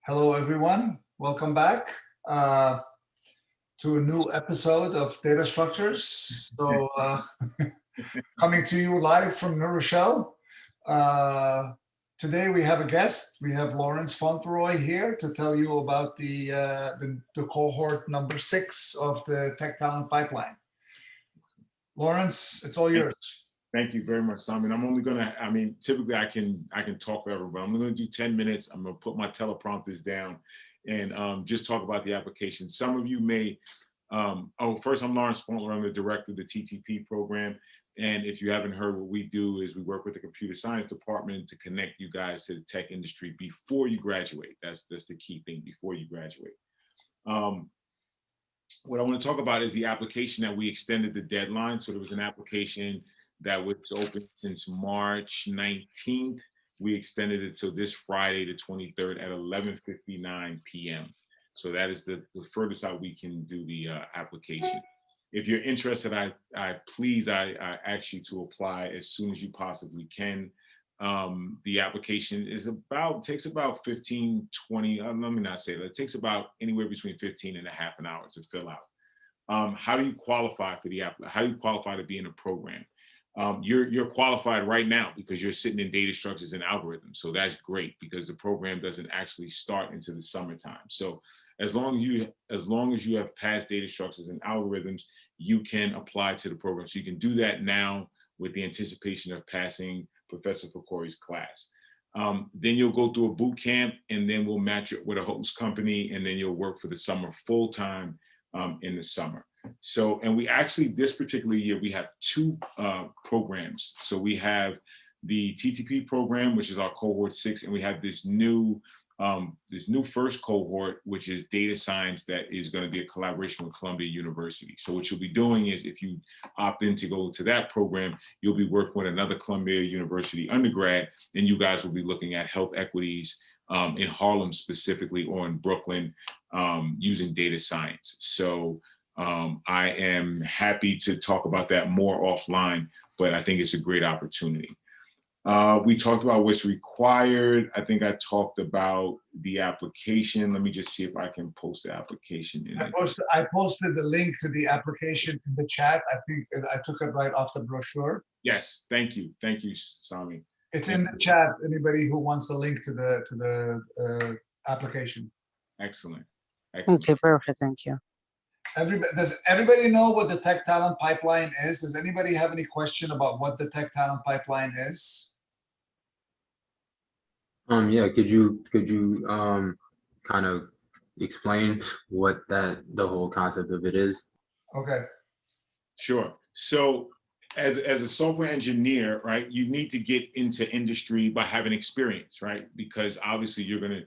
Hello, everyone. Welcome back to a new episode of Data Structures. So, coming to you live from New Rochelle. Today we have a guest. We have Lawrence Fauntleroy here to tell you about the cohort number 6 of the Tech Talent Pipeline. Lawrence, it's all yours. Thank you very much, Simon. I'm only gonna, typically I can talk forever, but I'm gonna do 10 minutes. I'm gonna put my teleprompters down and just talk about the application. Some of you may, first I'm Lawrence Fauntleroy. I'm the director of the TTP program. And if you haven't heard, what we do is we work with the computer science department to connect you guys to the tech industry before you graduate. That's the key thing, before you graduate. What I want to talk about is the application that we extended the deadline. So there was an application that was open since March 19th. We extended it till this Friday, the 23rd at 11:59 p.m. So that is the furthest out we can do the application. If you're interested, I ask you to apply as soon as you possibly can. The application takes about 15, 20, let me not say that. It takes about anywhere between 15 and a half an hour to fill out. How do you qualify for the app? How do you qualify to be in a program? You're qualified right now because you're sitting in data structures and algorithms. So that's great because the program doesn't actually start into the summertime. So as long as you have passed data structures and algorithms, you can apply to the program. So you can do that now with the anticipation of passing Professor Fakori's class. Then you'll go through a boot camp, and then we'll match it with a host company, and then you'll work for the summer full-time in the summer. So, and we actually, this particular year, we have 2 programs. So we have the TTP program, which is our cohort 6, and we have this new first cohort, which is data science, that is going to be a collaboration with Columbia University. So what you'll be doing is, if you opt in to go to that program, you'll be working with another Columbia University undergrad, and you guys will be looking at health equities in Harlem specifically, or in Brooklyn, using data science. So I am happy to talk about that more offline, but I think it's a great opportunity. We talked about what's required. I think I talked about the application. Let me just see if I can post the application. I posted the link to the application in the chat. I think I took it right off the brochure. Yes, thank you. Thank you, Sami. It's in the chat, anybody who wants the link to the application. Excellent. Okay, perfect, thank you. Does everybody know what the Tech Talent Pipeline is? Does anybody have any question about what the Tech Talent Pipeline is? Yeah, could you kind of explain what the whole concept of it is? Okay. Sure. So as a software engineer, right, you need to get into industry by having experience, right? Because obviously you're gonna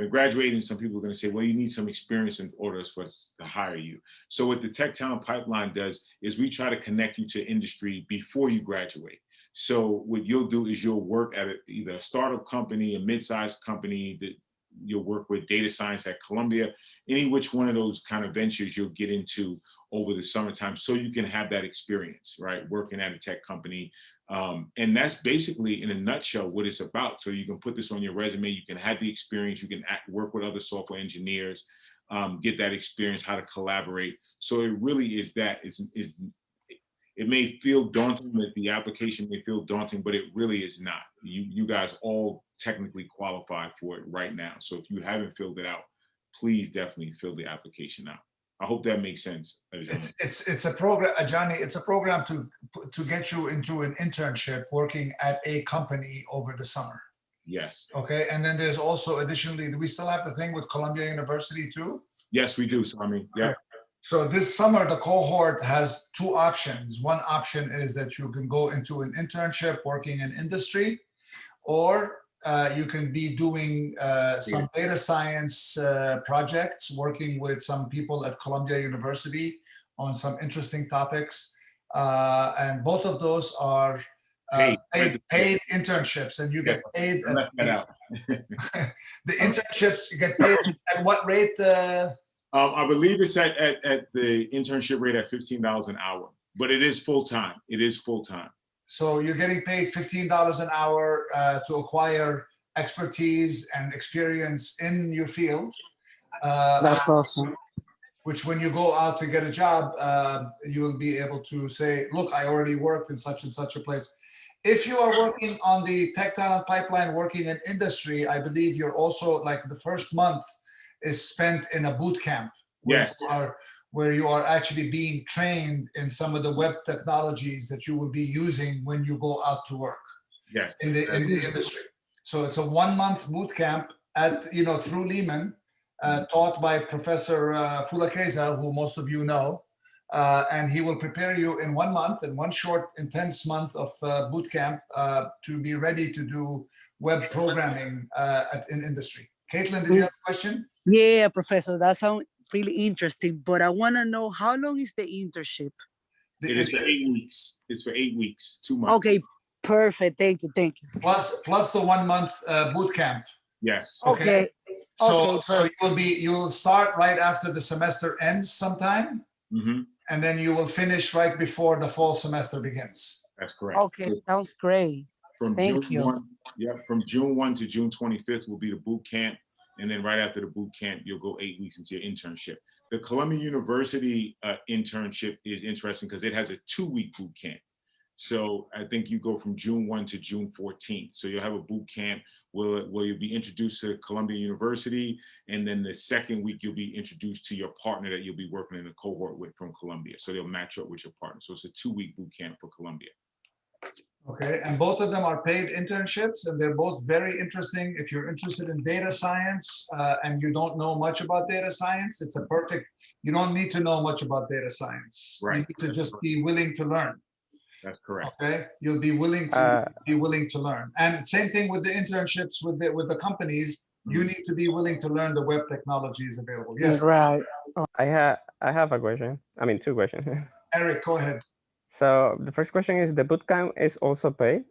graduate, and some people are gonna say, well, you need some experience in order for us to hire you. So what the Tech Talent Pipeline does is we try to connect you to industry before you graduate. So what you'll do is you'll work at either a startup company, a mid-sized company, that you'll work with data science at Columbia, any which one of those kind of ventures you'll get into over the summertime, so you can have that experience, right? Working at a tech company. And that's basically, in a nutshell, what it's about. So you can put this on your resume, you can have the experience, you can work with other software engineers, get that experience, how to collaborate. So it really is that. It may feel daunting, that the application may feel daunting, but it really is not. You guys all technically qualify for it right now. So if you haven't filled it out, please definitely fill the application out. I hope that makes sense. It's a program, Johnny. It's a program to get you into an internship working at a company over the summer. Yes. Okay, and then there's also, additionally, do we still have the thing with Columbia University too? Yes, we do, Sami. Yeah. Okay. So this summer, the cohort has 2 options. One option is that you can go into an internship working in industry, or you can be doing some data science projects, working with some people at Columbia University on some interesting topics. And both of those are paid internships, and you get paid. The internships, you get paid at what rate? I believe it's at the internship rate at $15 an hour, but it is full-time. It is full-time. So you're getting paid $15 an hour to acquire expertise and experience in your field. That's awesome. Which when you go out to get a job, you'll be able to say, look, I already worked in such and such a place. If you are working on the tech talent pipeline, working in industry, I believe you're also like the first month is spent in a boot camp Yes. where you are actually being trained in some of the web technologies that you will be using when you go out to work Yes. in the industry. So it's a 1 month boot camp at, through Lehman, taught by Professor Fulakeza, who most of you know. And he will prepare you in 1 month, in one short, intense month of boot camp to be ready to do web programming in industry. Caitlin, did you have a question? Yeah, Professor, that sounds really interesting, but I want to know how long is the internship? It is for 8 weeks. It's for 8 weeks, 2 months. Okay, perfect. Thank you. Thank you. Plus the 1 month boot camp. Yes. Okay. So, Okay, you'll start right after the semester ends sometime, Mm-hmm. and then you will finish right before the fall semester begins. That's correct. Okay, sounds great. From Thank June you. 1, from June 1 to June 25th will be the boot camp. And then right after the boot camp, you'll go 8 weeks into your internship. The Columbia University internship is interesting because it has a 2-week boot camp. So I think you go from June 1 to June 14th. So you'll have a boot camp where you'll be introduced to Columbia University. And then the second week, you'll be introduced to your partner that you'll be working in a cohort with from Columbia. So they'll match up with your partner. So it's a 2-week boot camp for Columbia. Okay, and both of them are paid internships, and they're both very interesting. If you're interested in data science and you don't know much about data science, it's a perfect, you don't need to know much about data science. Right. You need to That's just correct. be willing to learn. That's correct. Okay, you'll be willing to learn. And same thing with the internships with the companies. You need to be willing to learn the web technologies available. Yes, Right. I have a question. I mean, 2 questions. Eric, go ahead. So the first question is, the bootcamp is also paid?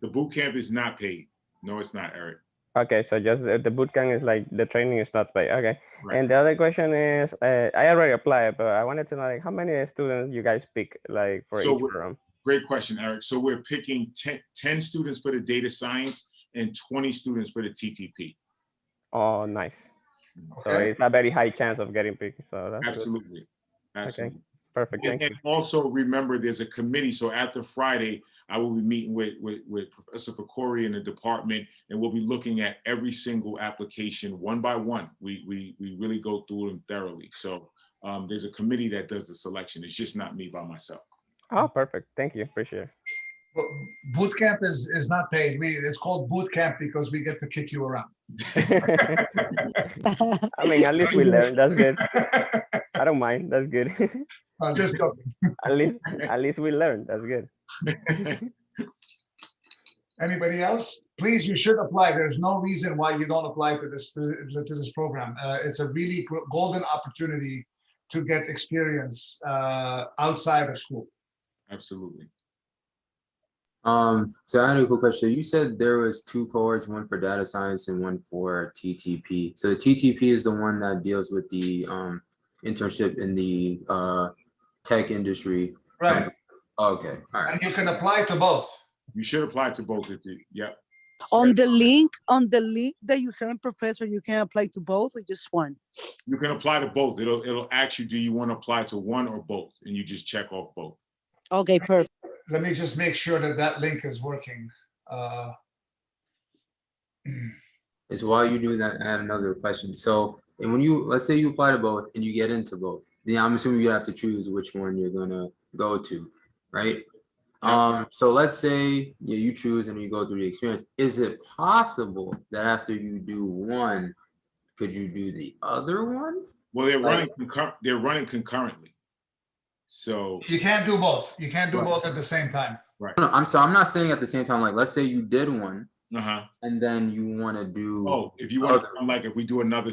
The boot camp is not paid. No, it's not, Eric. Okay, so just the bootcamp is like the training is not paid. Okay. Right. And the other question is, I already applied, but I wanted to know like how many students you guys pick like for So each program? Great question, Eric. So we're picking 10 students for the data science and 20 students for the TTP. Oh, nice. So Okay. it's a very high chance of getting picked. So that's Absolutely. good. Absolutely. Okay, perfect. Thank And you. also remember, there's a committee. So after Friday, I will be meeting with Professor Fakori in the department, and we'll be looking at every single application one by one. We really go through them thoroughly. So there's a committee that does the selection. It's just not me by myself. Oh, perfect. Thank you. Appreciate it. Well, boot camp is not paid. It's called boot camp because we get to kick you around. I mean, at least we learned. That's good. I don't mind. That's good. I'm just joking. At least we learned. That's good. Anybody else? Please, you should apply. There's no reason why you don't apply to this program. It's a really golden opportunity to get experience outside of school. Absolutely. So I had a quick question. You said there was 2 cohorts, one for data science and one for TTP. So the TTP is the one that deals with the internship in the tech industry. Right. Okay. All right. And you can apply to both. You should apply to both if you, yep. On the link that you sent, Professor, you can apply to both or just one? You can apply to both. It'll ask you, do you want to apply to one or both? And you just check off both. Okay, perfect. Let me just make sure that link is working. It's while you do that, I had another question. So, and when let's say you apply to both and you get into both, then I'm assuming you have to choose which one you're gonna go to, right? Yeah. So let's say you choose and you go through the experience. Is it possible that after you do one, could you do the other one? Well, they're running concurrently. So You can't do both. You can't do both at the same time. No, I'm not saying at the same time. Like, let's say you did one, uh-huh. and then you want to do. Oh, if you want to, like, if we do another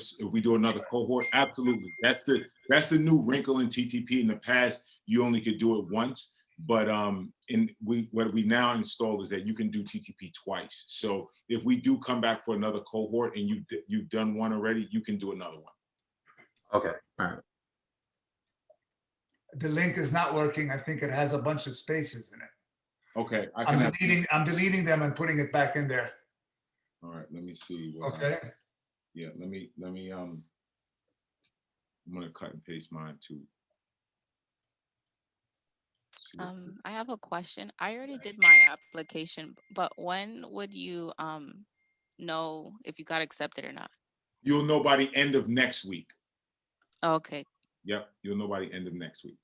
cohort, absolutely. That's the new wrinkle in TTP. In the past, you only could do it once, but what we now installed is that you can do TTP twice. So if we do come back for another cohort and you've done one already, you can do another one. Okay. All right. The link is not working. I think it has a bunch of spaces in it. Okay. I'm deleting them and putting it back in there. All right, let me see. What Okay. yeah, let me, I'm gonna cut and paste mine too. See what- I have a question. I already did my application, but when would you know if you got accepted or not? You'll know by the end of next week. Okay. Yep, you'll know by the end of next week.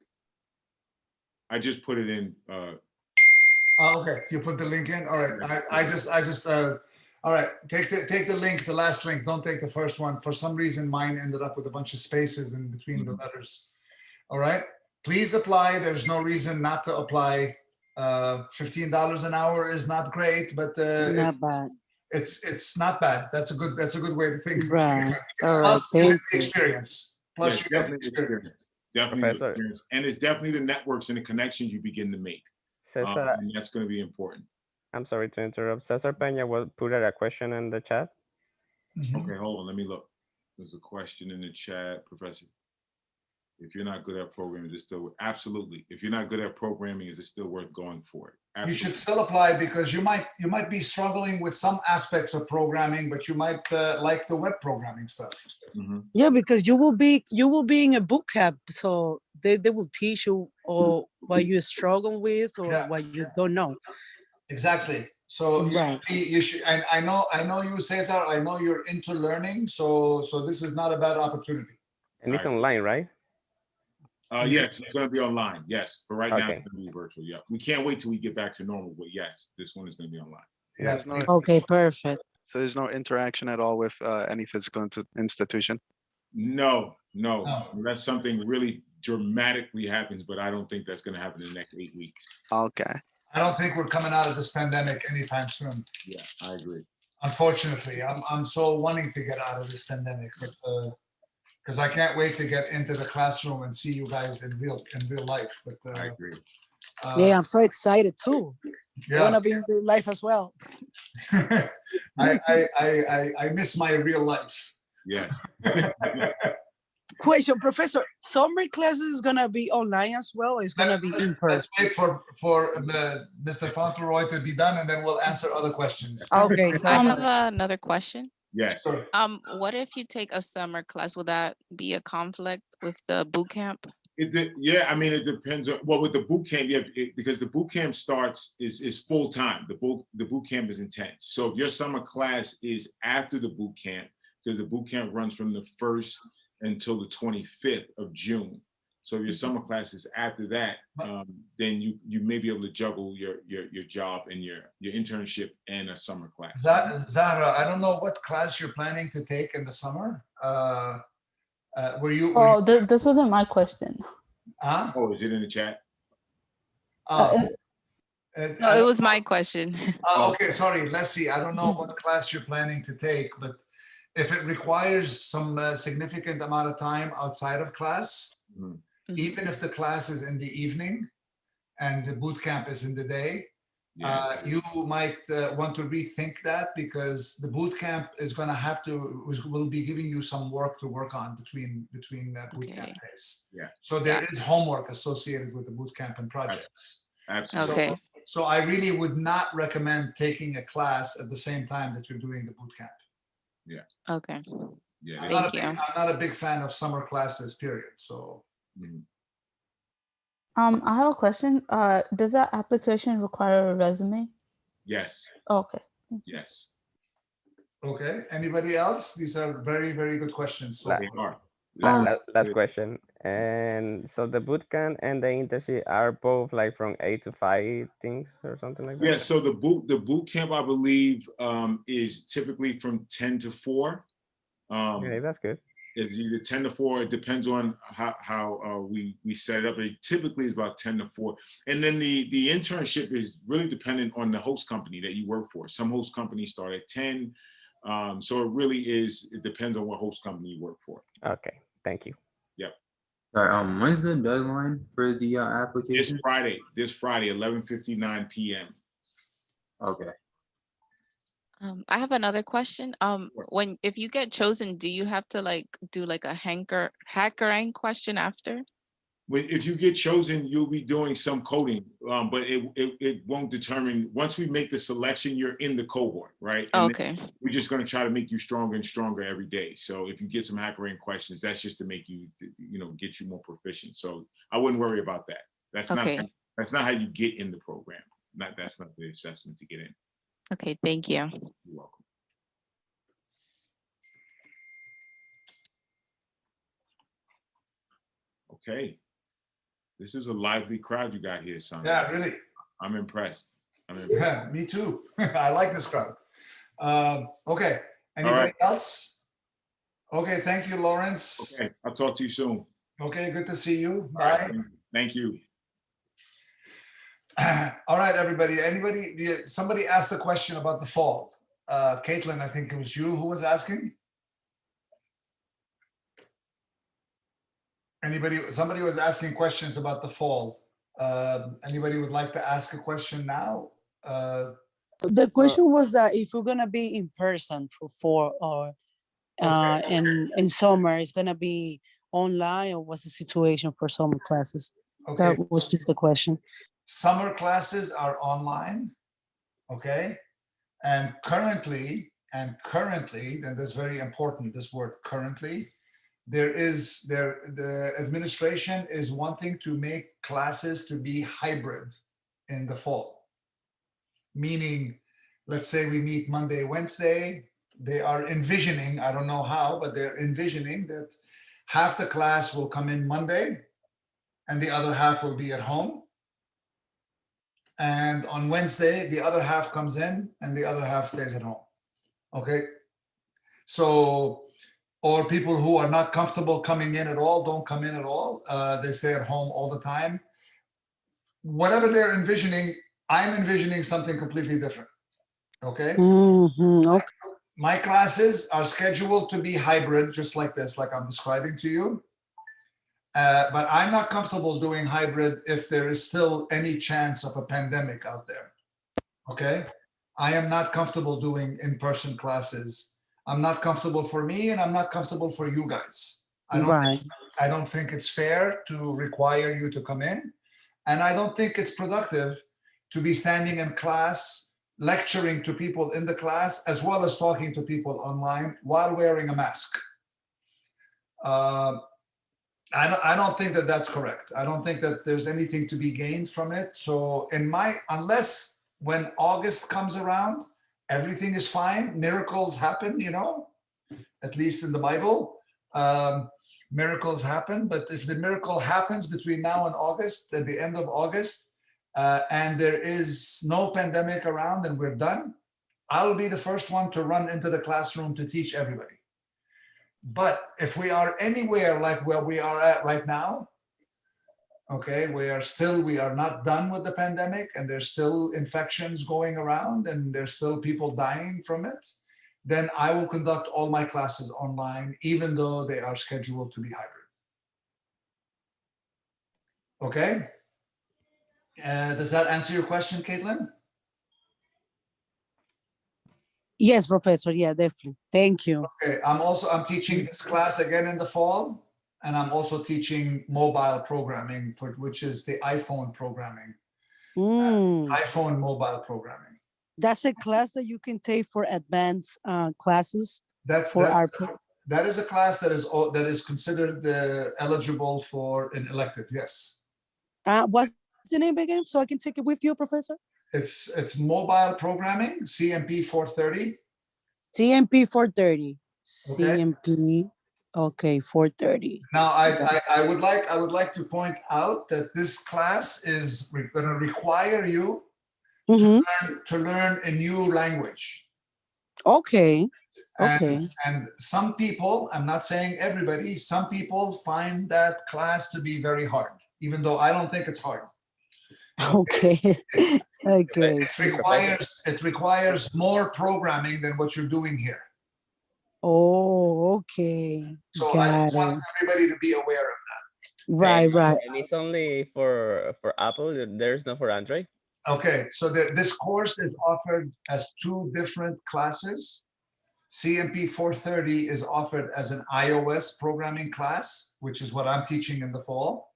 I just put it in, Okay, you put the link in. All right. I just. All right. Take the link, the last link. Don't take the first one. For some reason, mine ended up with a bunch of spaces in between the letters. All right. Please apply. There's no reason not to apply. $15 an hour is not great, but Not bad. it's not bad. That's a good way to think. Right. All right. Plus, you get Thank the you. experience. Plus, yeah, you get the definitely experience. experience. Definitely the Professor. experience. And it's definitely the networks and the connections you begin to make. Cesar, And that's going to be important. I'm sorry to interrupt. Cesar Peña will put a question in the chat. Mhm. Okay, hold on. Let me look. There's a question in the chat, Professor. If you're not good at programming, is it still absolutely? If you're not good at programming, is it still worth going for it? You Absolutely. should still apply because you might be struggling with some aspects of programming, but you might like the web programming stuff. Mhm. Yeah, because you will be in a boot camp, so they will teach you or what you struggle with or Yeah. what you don't know. Exactly. So Right. you should. And I know you, Cesar. I know you're into learning. So this is not a bad opportunity. And it's All right. online, right? Yes, it's going to be online. Yes, but right now Okay. it's going to be virtual. Yeah, we can't wait till we get back to normal. But yes, this one is going to be online. Yeah. There's no, Okay, perfect. so there's no interaction at all with any physical institution. No, No. unless something really dramatically happens, but I don't think that's going to happen in the next 8 weeks. Okay. I don't think we're coming out of this pandemic anytime soon. Yeah, I agree. Unfortunately, I'm so wanting to get out of this pandemic, but because I can't wait to get into the classroom and see you guys in real life. But I agree. Yeah, I'm so excited too. I yeah. want to be in real life as well. I miss my real life. Yes. Question, Professor. Summer classes is gonna be online as well, or it's gonna be in person? Let's wait for Mr. Fauntleroy to be done, and then we'll answer other questions. Okay. I have another question. Yes. Sure. What if you take a summer class? Will that be a conflict with the boot camp? Yeah, I mean, it depends on, well, with the boot camp, yeah, because the boot camp starts is full time. The boot camp is intense. So if your summer class is after the boot camp, because the boot camp runs from the 1st until the 25th of June. So if your summer class is after that, then you may be able to juggle your job and your internship and a summer class. Zahra, I don't know what class you're planning to take in the summer. Were you? Oh, this wasn't my question. Huh? Oh, is it in the chat? No, it was my question. Okay, sorry. Let's see. I don't know what class you're planning to take, but if it requires some significant amount of time outside of class, Mhm. even if the class is in the evening and the boot camp is in the day, Yeah. you might want to rethink that because the boot camp is going to will be giving you some work to work on between boot camp days. Yeah. So there is homework associated with the boot camp and projects. Absolutely. Okay. So I really would not recommend taking a class at the same time that you're doing the boot camp. Okay. Yeah. Thank you. I'm not a big fan of summer classes, period. So Mhm. I have a question. Does that application require a resume? Yes. Okay. Yes. okay. Anybody else? These are very, very good questions. So They are. Last question. And so the boot camp and the internship are both like from 8 to 5 things or something like that? Yeah, so the boot camp, I believe, is typically from 10 to 4. Okay, that's good. It's either 10 to 4. It depends on how we set it up. It typically is about 10 to 4. And then the internship is really dependent on the host company that you work for. Some host companies start at 10. So it really is, it depends on what host company you work for. Okay, thank you. Yep. All right, when's the deadline for the application? This Friday, 11:59 p.m. Okay. I have another question. If you get chosen, do you have to do like a hackering question after? if you get chosen, you'll be doing some coding, but it won't determine. Once we make the selection, you're in the cohort, right? And Okay. we're just going to try to make you stronger and stronger every day. So if you get some HackerRank questions, that's just to make you, get you more proficient. So I wouldn't worry about that. That's Okay. not how you get in the program. That's not the assessment to get in. Okay, thank you. You're welcome. Okay. This is a lively crowd you got here, son. Yeah, really. I'm impressed. Yeah, me too. I like this crowd. Okay. Anybody else? Okay. Thank you, Lawrence. Okay. I'll talk to you soon. Okay. Good to see you. All right, Bye. thank you. All right, everybody. Somebody asked a question about the fall. Caitlin, I think it was you who was asking. Somebody was asking questions about the fall. Anybody would like to ask a question now? The question was that if we're gonna be in person for fall, or in summer, it's gonna be online, or what's the situation for summer classes? Okay. That was just the question. Summer classes are online. Okay. And currently, and that's very important, this word currently, the administration is wanting to make classes to be hybrid in the fall. Meaning, let's say we meet Monday, Wednesday, they are envisioning, I don't know how, but they're envisioning that half the class will come in Monday and the other half will be at home. And on Wednesday, the other half comes in and the other half stays at home. Okay. So, or people who are not comfortable coming in at all, don't come in at all. They stay at home all the time. Whatever they're envisioning, I'm envisioning something completely different. Okay. Okay. My classes are scheduled to be hybrid, just like this, like I'm describing to you. But I'm not comfortable doing hybrid if there is still any chance of a pandemic out there. Okay. I am not comfortable doing in-person classes. I'm not comfortable for me, and I'm not comfortable for you guys. I don't think it's fair to require you to come in. And I don't think it's productive to be standing in class, lecturing to people in the class, as well as talking to people online while wearing a mask. I don't think that that's correct. I don't think that there's anything to be gained from it. So unless when August comes around, everything is fine, miracles happen, at least in the Bible, miracles happen. But if the miracle happens between now and August, at the end of August, and there is no pandemic around and we're done, I'll be the first one to run into the classroom to teach everybody. But if we are anywhere like where we are at right now, okay, we are not done with the pandemic, and there's still infections going around and there's still people dying from it, then I will conduct all my classes online, even though they are scheduled to be hybrid. Okay. Does that answer your question, Caitlin? Yes, Professor. Yeah, definitely. Thank you. Okay. I'm teaching this class again in the fall, and I'm also teaching mobile programming, which is the iPhone programming, iPhone mobile programming. That's a class that you can take for advanced classes. That is a class that is considered eligible for an elective. Yes. What's the name again, so I can take it with you, Professor? It's mobile programming, cmp338. cmp338. Okay. cmp. Okay, 430. Now, I would like to point out that this class is going to require you to learn a new language. Okay. And some people, I'm not saying everybody, some people find that class to be very hard, even though I don't think it's hard. Okay. Okay. It requires more programming than what you're doing here. Oh, okay. So I want everybody to be aware of that. Right. And it's only for Apple. There's no for Android. Okay, so this course is offered as two different classes. cmp338 is offered as an iOS programming class, which is what I'm teaching in the fall.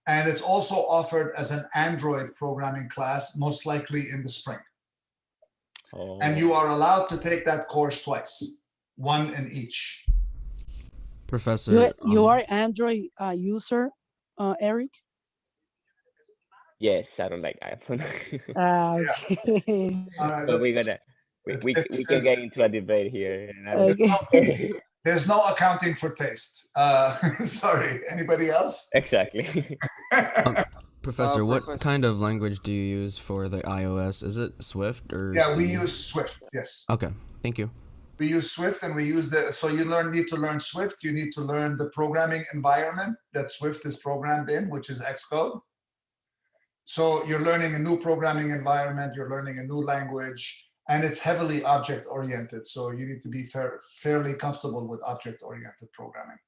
And it's also offered as an Android programming class, most likely in the spring. And you are allowed to take that course twice, one in each. Professor, You are Android user, Eric? Yes, I don't like iPhone. Okay. But we're gonna we can get into a debate here. And I don't Okay. There's no accounting for taste. Sorry, anybody else? exactly. Professor, what Professor. kind of language do you use for the iOS? Is it Swift or Yeah, we C? use Swift, yes. Okay, thank you. We use Swift and we use so you need to learn Swift, you need to learn the programming environment that Swift is programmed in, which is Xcode. So you're learning a new programming environment, you're learning a new language, and it's heavily object-oriented. So you need to be fairly comfortable with object-oriented programming.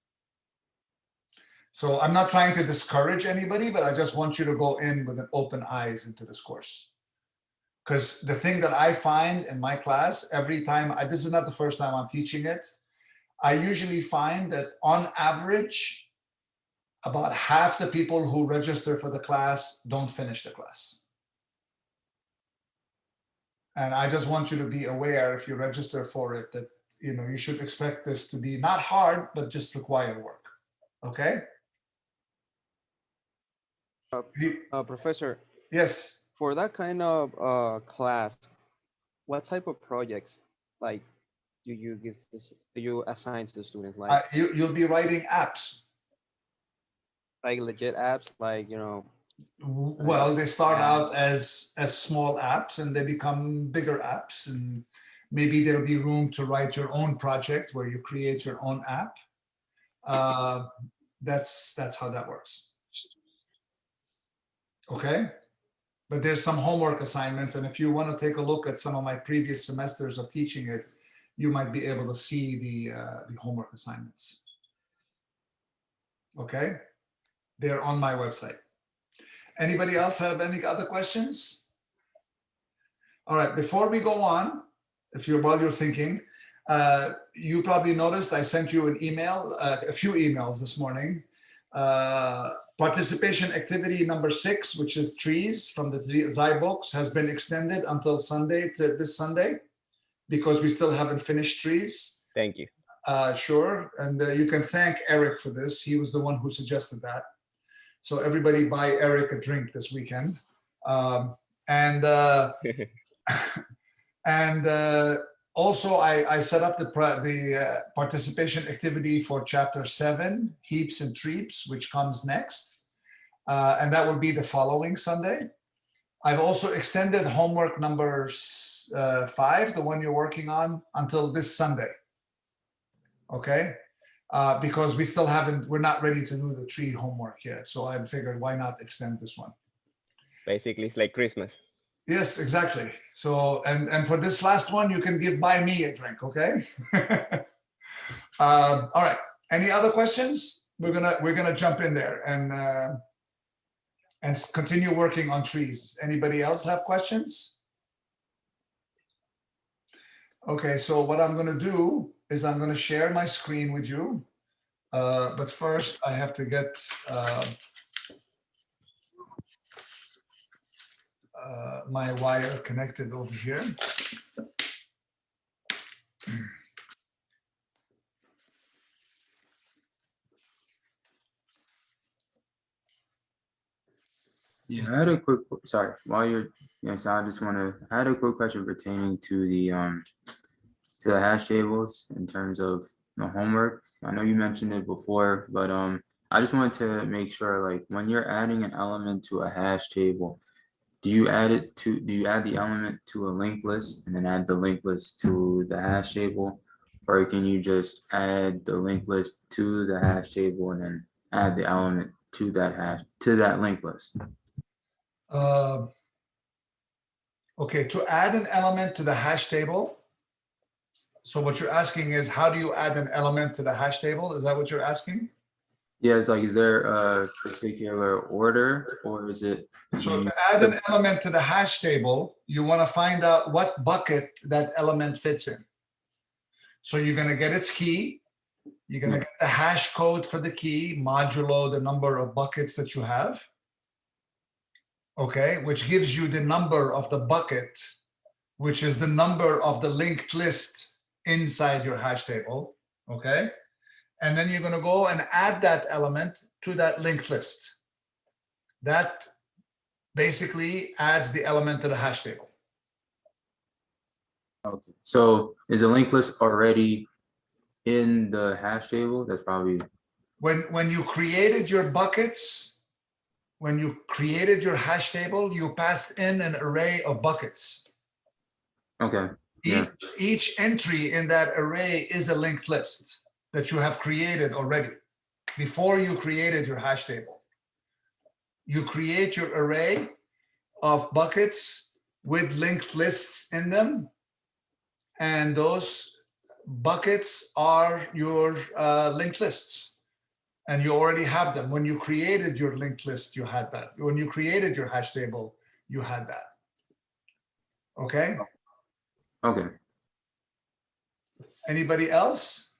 So I'm not trying to discourage anybody, but I just want you to go in with an open eyes into this course. Because the thing that I find in my class, every time, this is not the first time I'm teaching it, I usually find that on average, about half the people who register for the class don't finish the class. And I just want you to be aware, if you register for it, that you should expect this to be not hard, but just require work. Okay? Professor, Yes. for that kind of class, what type of projects like do you assign to the students? Like You'll be writing apps. like legit apps, like Well, they start out as small apps and they become bigger apps, and maybe there'll be room to write your own project where you create your own app. That's how that works. Okay, but there's some homework assignments, and if you want to take a look at some of my previous semesters of teaching it, you might be able to see the homework assignments. Okay, they're on my website. Anybody else have any other questions? All right, before we go on, while you're thinking, you probably noticed I sent you an email, a few emails this morning. Participation activity number 6, which is trees from the Zai books, has been extended until this Sunday, because we still haven't finished trees. Thank you. Sure, and you can thank Eric for this. He was the one who suggested that. So everybody buy Eric a drink this weekend. And also I set up the participation activity for chapter 7, Heaps and Treeps, which comes next. And that will be the following Sunday. I've also extended homework number 5, the one you're working on, until this Sunday. Okay? Because we're not ready to do the tree homework yet. So I figured, why not extend this one? Basically, it's like Christmas. Yes, exactly. So, and for this last one, you can buy me a drink, okay? All right. Any other questions? We're gonna jump in there and continue working on trees. Anybody else have questions? Okay. So what I'm gonna do is I'm going to share my screen with you. But first I have to get my wire connected over here. Yeah, I had a quick, sorry, so I had a quick question pertaining to the hash tables in terms of homework. I know you mentioned it before, but I just wanted to make sure, like, when you're adding an element to a hash table, do you add the element to a linked list and then add the linked list to the hash table, or can you just add the linked list to the hash table and then add the element to that linked list? Okay, to add an element to the hash table. So what you're asking is, how do you add an element to the hash table? Is that what you're asking? Yeah, it's like, is there a particular order, or is it? So to add an element to the hash table, you want to find out what bucket that element fits in. So you're going to get its key, You're going to get the hash code for the key modulo the number of buckets that you have. Okay, which gives you the number of the bucket, which is the number of the linked list inside your hash table. Okay, and then you're going to go and add that element to that linked list. That basically adds the element to the hash table. Okay. So is the linked list already in the hash table? That's probably When you created your buckets, when you created your hash table, you passed in an array of buckets. okay. Yeah. Each entry in that array is a linked list that you have created already before you created your hash table. You create your array of buckets with linked lists in them, and those buckets are your linked lists. And you already have them. When you created your linked list, you had that. When you created your hash table, you had that. Okay? Okay. Anybody else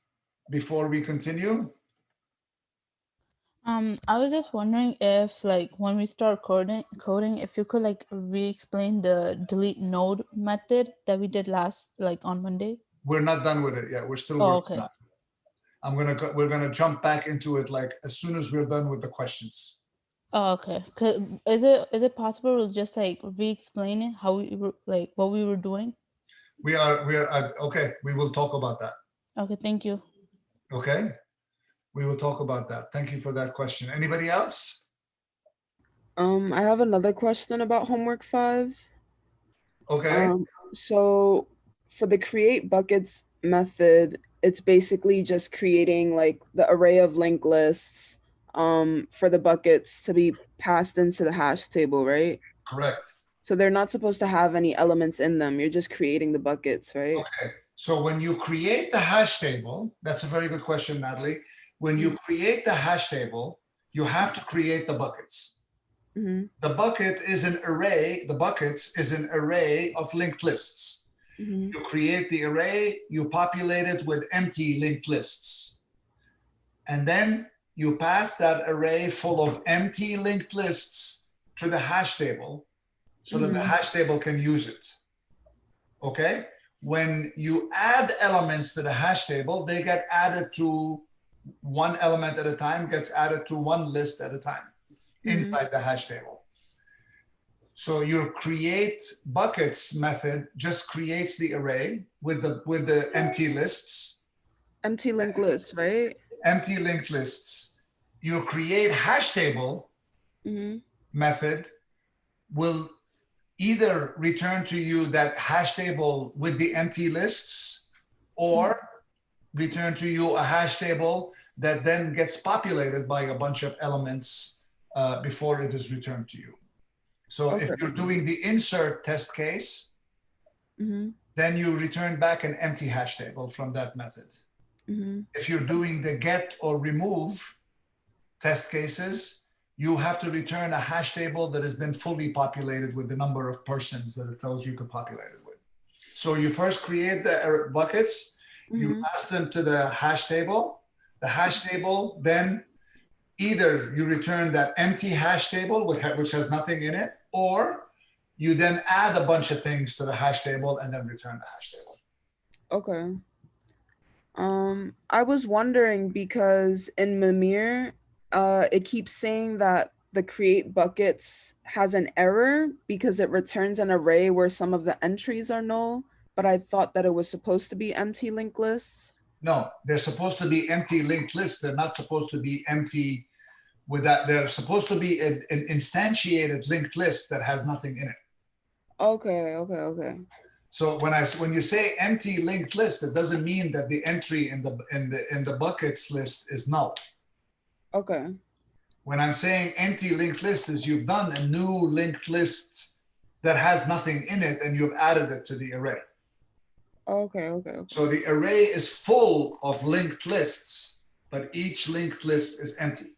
before we continue? I was just wondering if, like, when we start coding, if you could like re-explain the delete node method that we did last, like on Monday. We're not done with it yet. We're still Oh, working okay. on it. We're gonna jump back into it like as soon as we're done with the questions. Oh, okay. Is it possible to just like re-explain it, how we were, like, what we were doing? We are okay. We will talk about that. Okay, thank you. Okay, we will talk about that. Thank you for that question. Anybody else? I have another question about homework 5. Okay. So for the create buckets method, it's basically just creating like the array of linked lists for the buckets to be passed into the hash table, right? Correct. So they're not supposed to have any elements in them. You're just creating the buckets, right? Okay. So when you create the hash table, that's a very good question, Natalie. When you create the hash table, you have to create the buckets. The bucket is an array. The buckets is an array of linked lists. You create the array, you populate it with empty linked lists. And then you pass that array full of empty linked lists to the hash table so that the hash table can use it. Okay? When you add elements to the hash table, they get added to one element at a time, gets added to one list at a time inside the hash table. So your create buckets method just creates the array with the empty lists. Empty linked lists, right? Empty linked lists. Your create hash table method will either return to you that hash table with the empty lists or return to you a hash table that then gets populated by a bunch of elements before it is returned to you. So if you're doing the insert test case, then you return back an empty hash table from that method. If you're doing the get or remove test cases, you have to return a hash table that has been fully populated with the number of persons that it tells you to populate it with. So you first create the buckets, you pass them to the hash table. The hash table, then either you return that empty hash table, which has nothing in it, or you then add a bunch of things to the hash table and then return the hash table. Okay. I was wondering because in Mimir, it keeps saying that the create buckets has an error because it returns an array where some of the entries are null, but I thought that it was supposed to be empty linked lists. No, they're supposed to be empty linked lists. They're not supposed to be empty with that. They're supposed to be an instantiated linked list that has nothing in it. Okay. So when you say empty linked list, it doesn't mean that the entry in the buckets list is null. Okay. When I'm saying empty linked list is you've done a new linked list that has nothing in it and you've added it to the array. Okay. So the array is full of linked lists, but each linked list is empty.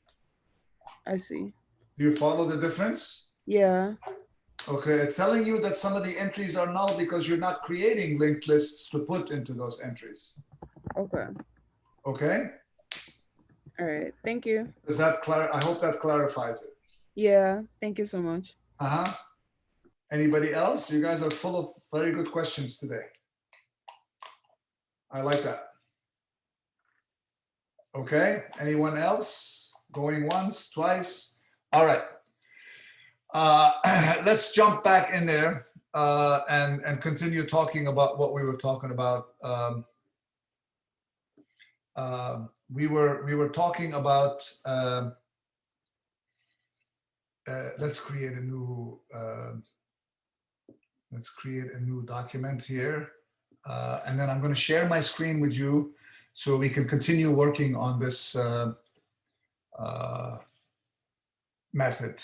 I see. Do you follow the difference? Yeah. Okay, it's telling you that some of the entries are null because you're not creating linked lists to put into those entries. Okay. Okay? All right. Thank you. Does that I hope that clarifies it. Yeah. Thank you so much. Uh-huh. Anybody else? You guys are full of very good questions today. I like that. Okay. Anyone else? Going once, twice? All right. Let's jump back in there and continue talking about what we were talking about. We were talking about. Let's create a new. Let's create a new document here, and then I'm going to share my screen with you, so we can continue working on this method.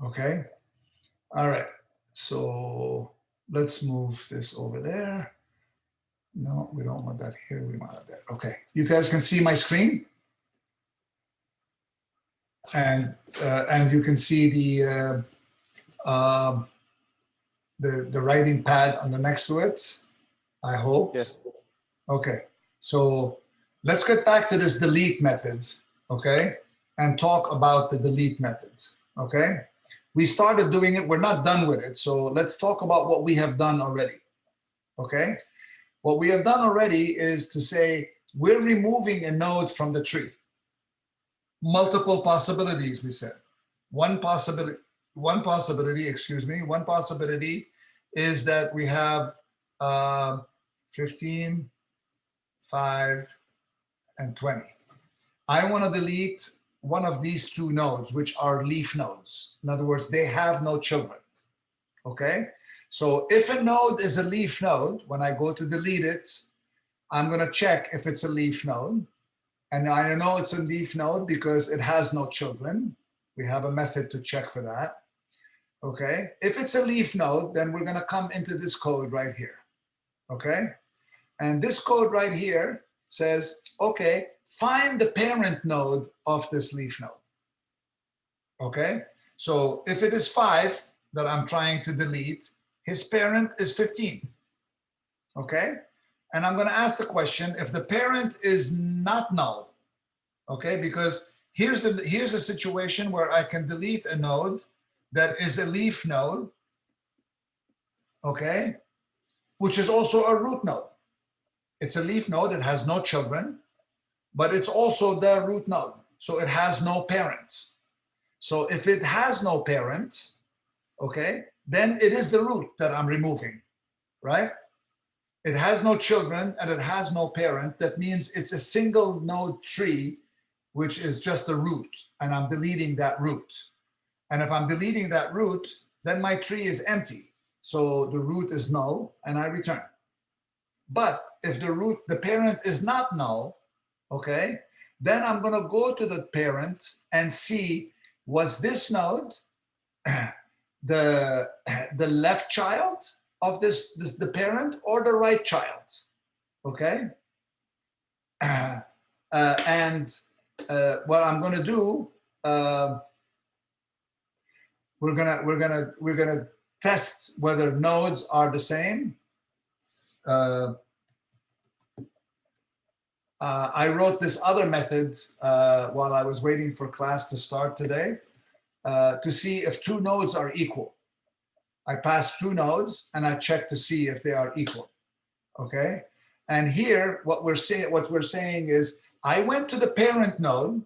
Okay. All right. So let's move this over there. No, we don't want that here. We want that there. Okay. You guys can see my screen, and you can see the writing pad on the next to it. I hope. Yes. Okay. So let's get back to this delete methods. Okay, and talk about the delete methods. Okay. We started doing it. We're not done with it. So let's talk about what we have done already. Okay. What we have done already is to say we're removing a node from the tree. Multiple possibilities, we said. One possibility, one possibility is that we have 15, 5, and 20. I want to delete one of these two nodes, which are leaf nodes. In other words, they have no children. Okay. So if a node is a leaf node, when I go to delete it, I'm going to check if it's a leaf node. And I know it's a leaf node because it has no children. We have a method to check for that. Okay. If it's a leaf node, then we're going to come into this code right here. Okay. And this code right here says, okay, find the parent node of this leaf node. Okay. So if it is 5 that I'm trying to delete, his parent is 15. Okay. And I'm going to ask the question if the parent is not null. Okay. Because here's a situation where I can delete a node that is a leaf node. Okay. Which is also a root node. It's a leaf node. It has no children, but it's also the root node. So it has no parents. So if it has no parents, okay, then it is the root that I'm removing, right? It has no children and it has no parent. That means it's a single node tree, which is just the root, and I'm deleting that root. And if I'm deleting that root, then my tree is empty. So the root is null and I return. But if the parent is not null, okay, then I'm going to go to the parent and see, was this node the left child of the parent or the right child? Okay. And what I'm going to do, we're gonna test whether nodes are the same. I wrote this other method while I was waiting for class to start today to see if two nodes are equal. I pass two nodes and I check to see if they are equal. Okay, and here what we're saying is I went to the parent node.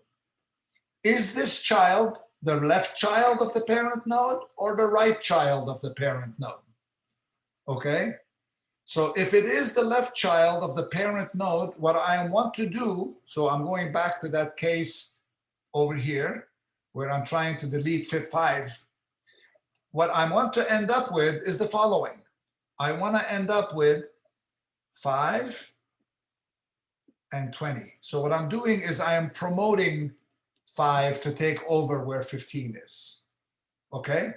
Is this child the left child of the parent node or the right child of the parent node? Okay. So if it is the left child of the parent node, what I want to do, so I'm going back to that case over here where I'm trying to delete 5. What I want to end up with is the following. I want to end up with 5 and 20. So what I'm doing is I am promoting 5 to take over where 15 is. Okay?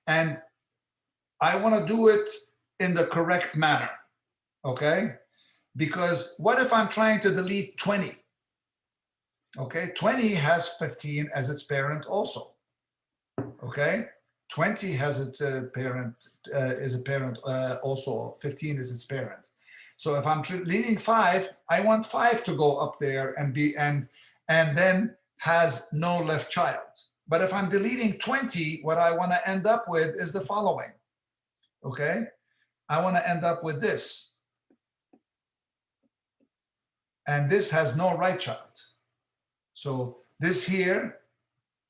And I want to do it in the correct manner, okay? Because what if I'm trying to delete 20? Okay, 20 has 15 as its parent also, okay? 20 has its parent, is a parent also, 15 is its parent. So if I'm deleting 5, I want 5 to go up there and be and then has no left child. But if I'm deleting 20, what I want to end up with is the following. Okay, I want to end up with this. And this has no right child. So this here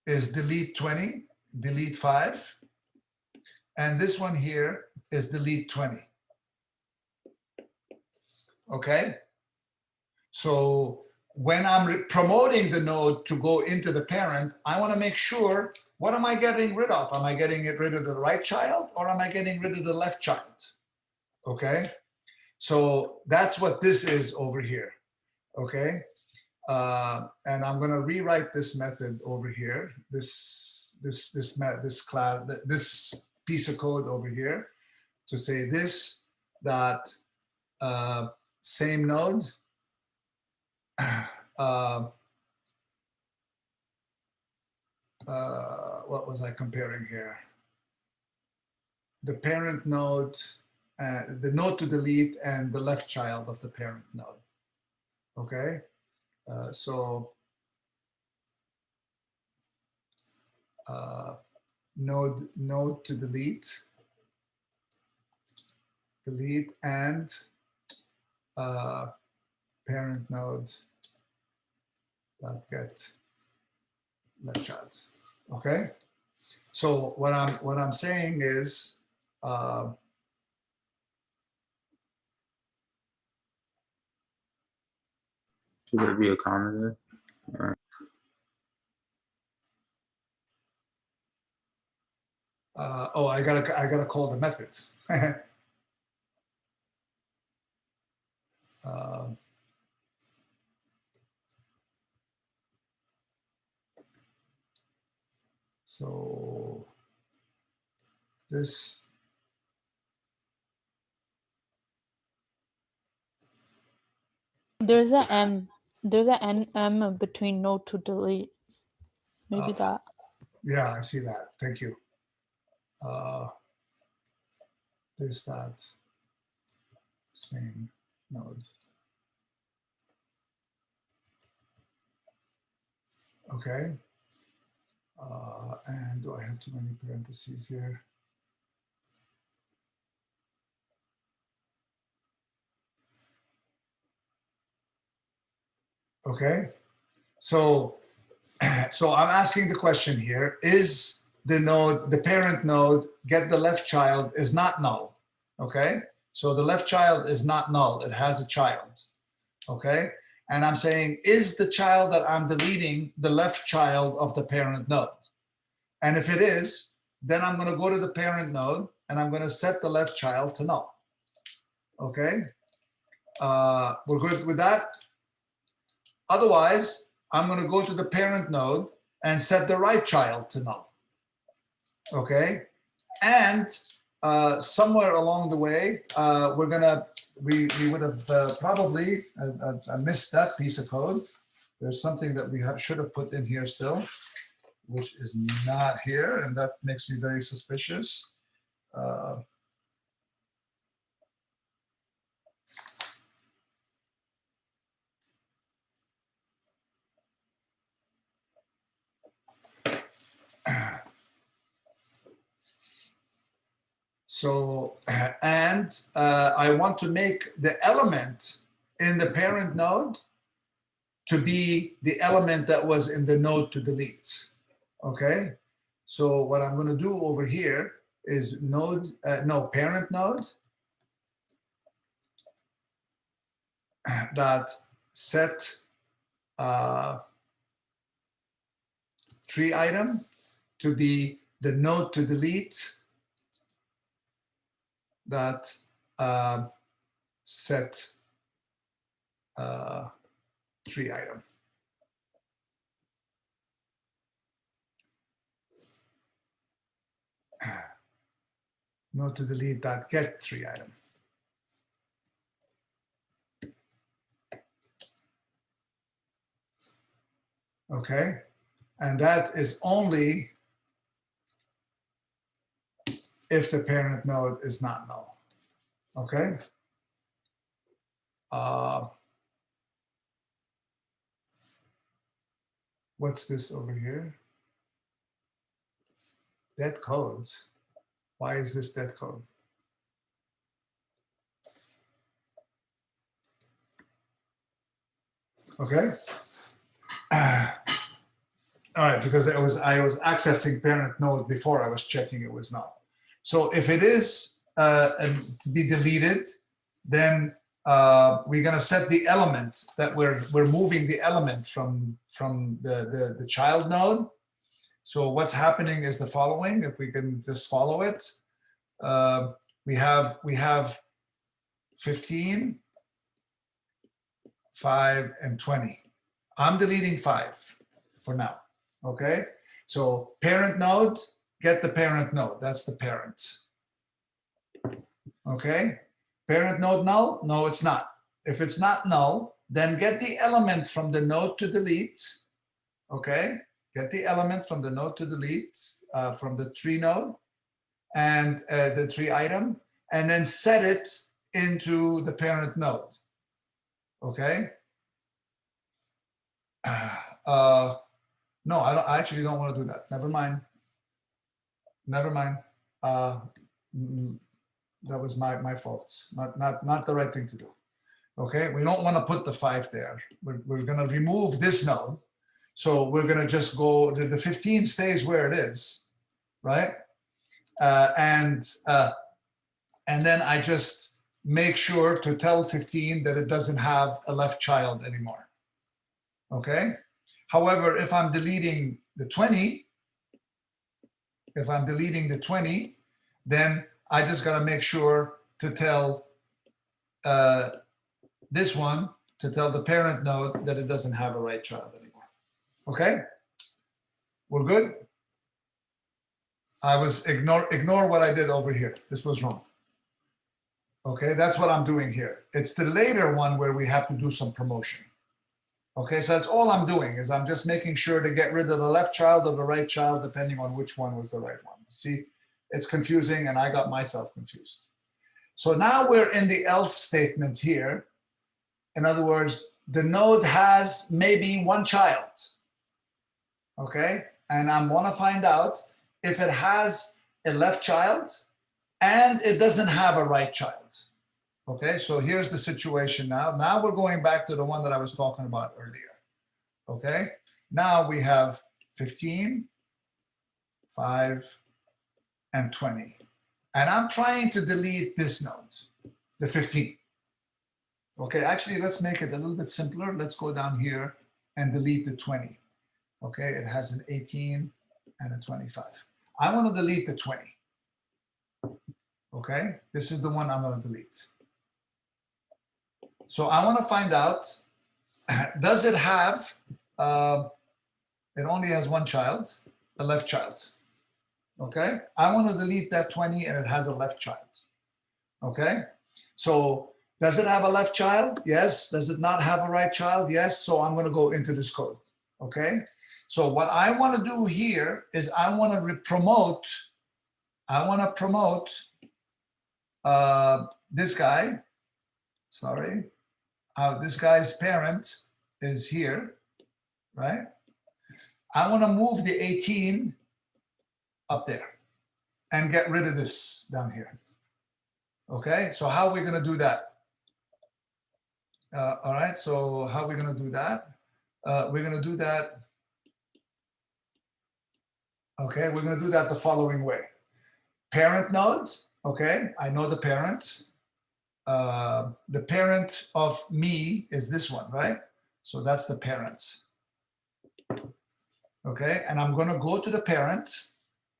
is delete 20, delete 5. And this one here is delete 20. Okay? So when I'm promoting the node to go into the parent, I want to make sure, what am I getting rid of? Am I getting rid of the right child or am I getting rid of the left child? Okay? So that's what this is over here. Okay? And I'm going to rewrite this method over here, this piece of code over here, to say this dot same node. What was I comparing here? The parent node, the node to delete, and the left child of the parent node. Okay, so node to delete, and parent node dot get left child. Okay, so what I'm saying is should there be a comma there? Or- oh, I gotta call the method. So this, There's a M. There's an M between node to delete. Maybe that. yeah, I see that. Thank you. This dot same node. Okay. And do I have too many parentheses here? Okay. So I'm asking the question here, is the node, the parent node, get the left child is not null. Okay. So the left child is not null. It has a child. Okay. And I'm saying, is the child that I'm deleting the left child of the parent node? And if it is, then I'm going to go to the parent node and I'm going to set the left child to null. Okay. We're good with that? Otherwise, I'm going to go to the parent node and set the right child to null. Okay. And somewhere along the way, we would have probably, I missed that piece of code. There's something that we should have put in here still, which is not here, and that makes me very suspicious. So, and I want to make the element in the parent node to be the element that was in the node to delete. Okay. So what I'm going to do over here is parent node dot set tree item to be the node to delete dot set tree item. Node to delete dot get tree item. Okay, and that is only if the parent node is not null. Okay, What's this over here? Dead codes. Why is this dead code? Okay. All right, because I was accessing parent node before I was checking it was not. So if it is to be deleted, then we're going to set the element that we're moving the element from the child node. So what's happening is the following. If we can just follow it, we have 15, 5, and 20. I'm deleting 5 for now. Okay, so parent node, get the parent node. That's the parent. Okay, parent node null? No, it's not. If it's not null, then get the element from the node to delete. Okay, get the element from the node to delete from the tree node and the tree item, and then set it into the parent node. Okay. No, I actually don't want to do that. Never mind. Never mind. That was my fault. Not the right thing to do. Okay, we don't want to put the 5 there. We're going to remove this node. So we're going to just go, the 15 stays where it is, right? And then I just make sure to tell 15 that it doesn't have a left child anymore. Okay. However, if I'm deleting the 20, then I just got to make sure to tell this one, to tell the parent node that it doesn't have a right child anymore. Okay? We're good? I was ignore what I did over here. This was wrong. Okay, that's what I'm doing here. It's the later one where we have to do some promotion. Okay, so that's all I'm doing is I'm just making sure to get rid of the left child or the right child, depending on which one was the right one. See, it's confusing and I got myself confused. So now we're in the else statement here. In other words, the node has maybe one child. Okay, and I want to find out if it has a left child and it doesn't have a right child. Okay, so here's the situation now. Now we're going back to the one that I was talking about earlier. Okay, now we have 15, 5, and 20. And I'm trying to delete this node, the 15. Okay, actually, let's make it a little bit simpler. Let's go down here and delete the 20. Okay, it has an 18 and a 25. I want to delete the 20. Okay, this is the one I'm going to delete. So I want to find out, does it have, it only has one child, a left child. Okay, I want to delete that 20 and it has a left child. Okay, so does it have a left child? Yes. Does it not have a right child? Yes. So I'm going to go into this code. Okay, so what I want to do here is I want to promote this guy. Sorry. This guy's parent is here, right? I want to move the 18 up there and get rid of this down here. Okay, so how are we going to do that? All right, so how are we going to do that? We're going to do that. Okay, we're going to do that the following way. Parent node, okay, I know the parent. The parent of me is this one, right? So that's the parent. Okay, and I'm going to go to the parent.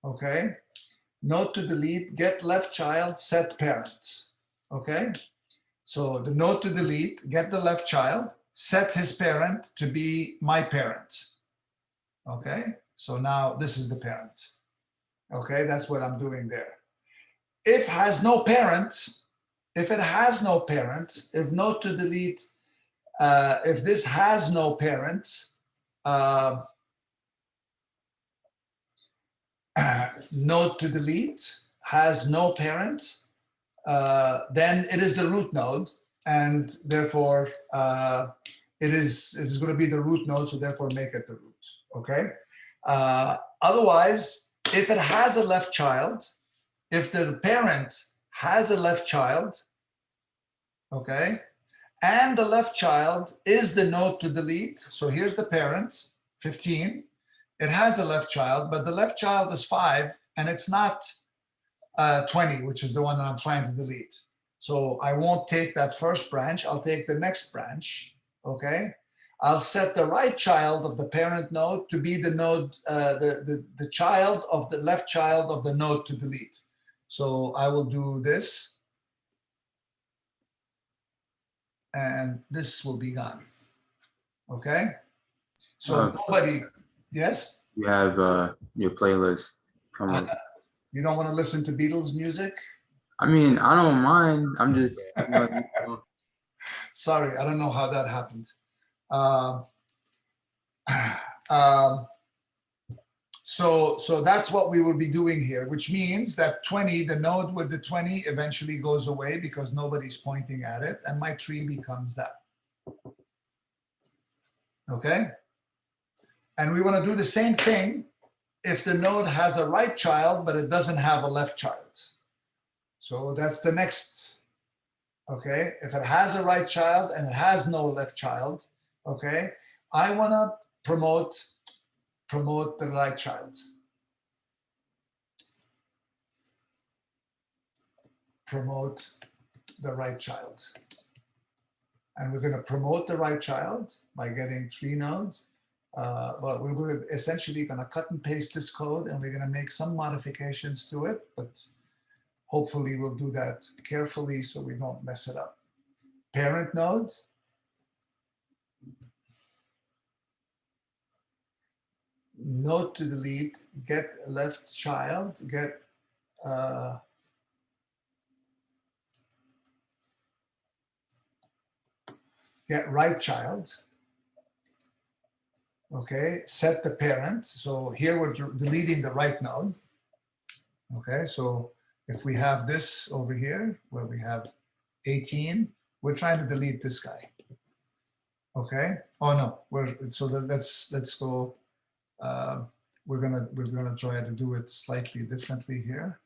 Okay, node to delete, get left child, set parent. Okay, so the node to delete, get the left child, set his parent to be my parent. Okay, so now this is the parent. Okay, that's what I'm doing there. If has no parent, if it has no parent, if node to delete, if this has no parent, node to delete has no parent, then it is the root node. and therefore it is going to be the root node, so therefore make it the root, okay? Otherwise, if it has a left child, if the parent has a left child, okay, and the left child is the node to delete, so here's the parent, 15, it has a left child, but the left child is 5, and it's not 20, which is the one that I'm trying to delete. So I won't take that first branch, I'll take the next branch, okay? I'll set the right child of the parent node to be the node, the child of the left child of the node to delete. So I will do this, and this will be gone, okay? So nobody, yes? You have your playlist coming. You don't want to listen to Beatles music? I mean, I don't mind. I'm just, Sorry, I don't know how that happened. So that's what we will be doing here, which means that 20, the node with the 20 eventually goes away because nobody's pointing at it, and my tree becomes that. Okay? And we want to do the same thing if the node has a right child, but it doesn't have a left child. So that's the next, okay? If it has a right child and it has no left child, okay? I want to promote the right child. Promote the right child. And we're going to promote the right child by getting 3 nodes. But we're essentially going to cut and paste this code, and we're going to make some modifications to it, but hopefully we'll do that carefully so we don't mess it up. Parent node. Node to delete, get left child, get right child. Okay, set the parent. So here we're deleting the right node. Okay, so if we have this over here where we have 18, we're trying to delete this guy. Okay. Oh no, let's go. We're gonna try to do it slightly differently here.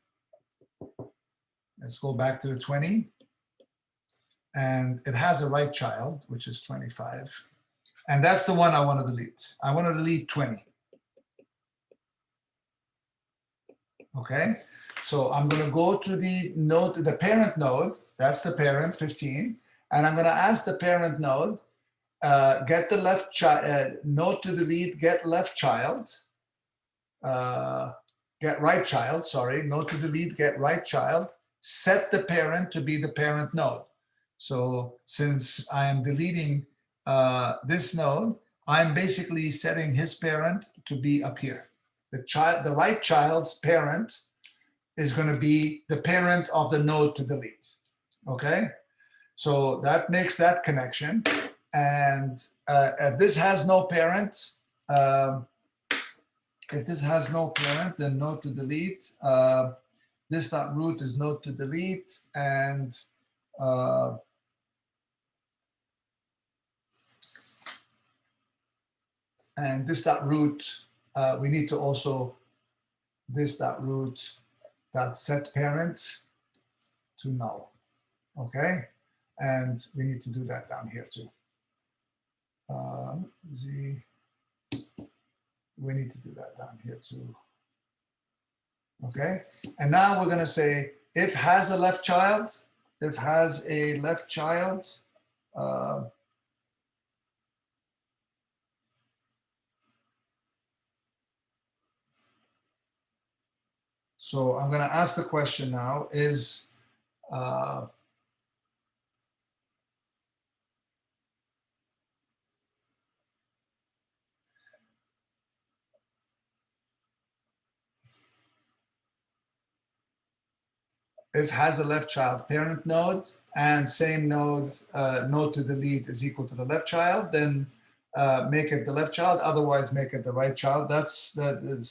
Let's go back to the 20, and it has a right child, which is 25. And that's the one I want to delete. I want to delete 20. Okay, so I'm going to go to the node, the parent node. That's the parent, 15, and I'm going to ask the parent node, get the left child, node to delete, get left child, get right child. Sorry, node to delete, get right child. Set the parent to be the parent node. So since I am deleting this node, I'm basically setting his parent to be up here. The right child's parent is going to be the parent of the node to delete. Okay, so that makes that connection. And if this has no parent, then node to delete. This dot root is node to delete, and this dot root, we need to also this dot root dot set parent to null. Okay, and we need to do that down here too. We need to do that down here too. Okay, and now we're going to say if has a left child, so I'm going to ask the question now is if has a left child parent node and same node, node to delete is equal to the left child, then make it the left child, otherwise make it the right child. That's the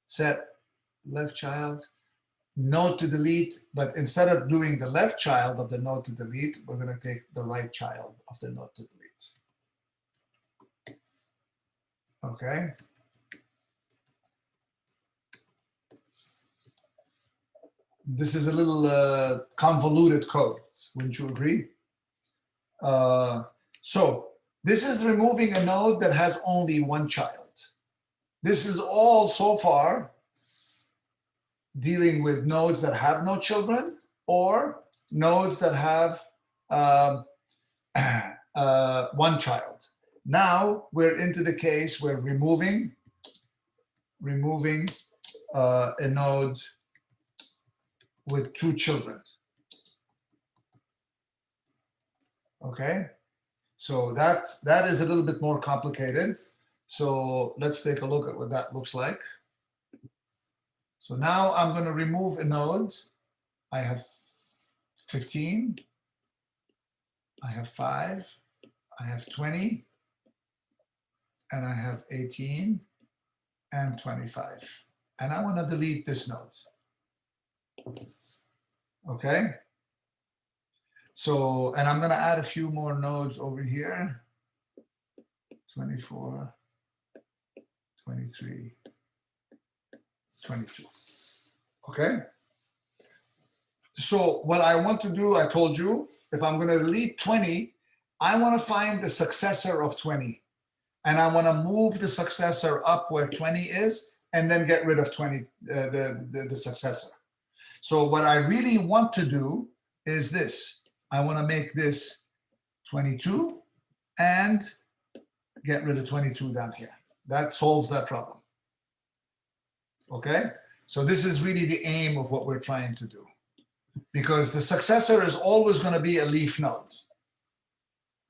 set left child node to delete, but instead of doing the left child of the node to delete, we're going to take the right child of the node to delete. Okay. This is a little convoluted code, wouldn't you agree? So this is removing a node that has only one child. This is all so far dealing with nodes that have no children or nodes that have one child. Now we're into the case where removing a node with two children. Okay, so that is a little bit more complicated. So let's take a look at what that looks like. So now I'm going to remove a node. I have 15, I have 5, I have 20, and I have 18 and 25. And I want to delete this node. Okay. So, and I'm going to add a few more nodes over here. 24, 23, 22. Okay. So what I want to do, I told you, if I'm going to delete 20, I want to find the successor of 20. And I want to move the successor up where 20 is and then get rid of 20, the successor. So what I really want to do is this. I want to make this 22 and get rid of 22 down here. That solves that problem. Okay? So this is really the aim of what we're trying to do. Because the successor is always going to be a leaf node.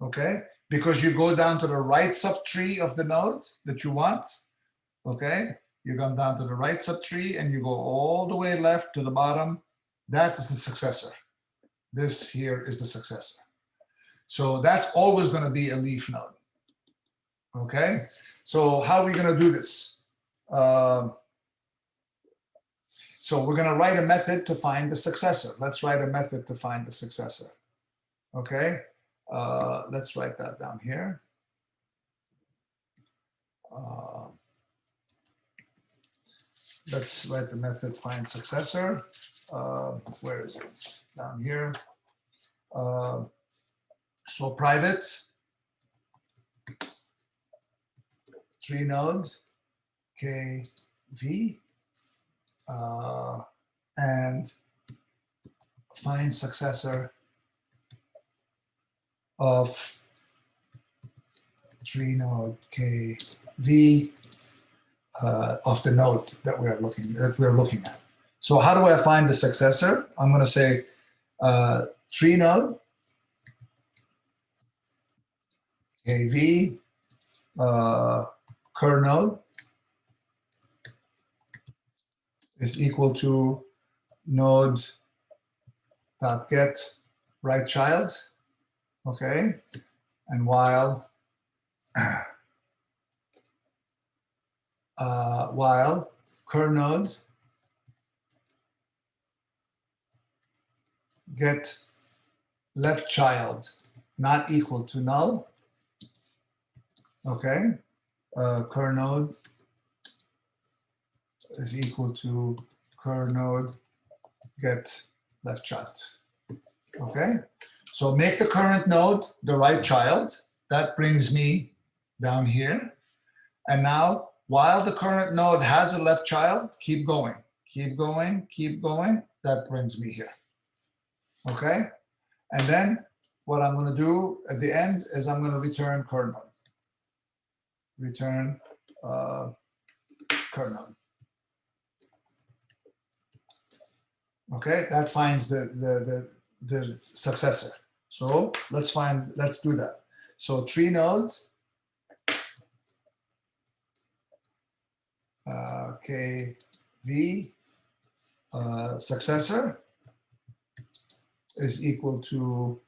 Okay? Because you go down to the right subtree of the node that you want. Okay? You come down to the right subtree and you go all the way left to the bottom. That is the successor. This here is the successor. So that's always going to be a leaf node. Okay? So how are we going to do this? So we're going to write a method to find the successor. Let's write a method to find the successor. Okay? Let's write that down here. Let's write the method find successor. Where is it? Down here. So private tree node kv and find successor of tree node kv of the node that we're looking at. So how do I find the successor? I'm going to say tree node kv cur node is equal to node dot get right child. Okay, and while cur node get left child not equal to null. Okay, cur node is equal to cur node get left child. Okay, so make the current node the right child. That brings me down here. And now, while the current node has a left child, keep going, keep going, keep going. That brings me here. Okay, and then what I'm going to do at the end is I'm going to return cur node. Return cur node. Okay, that finds the successor. So let's do that. So tree node kv successor is equal to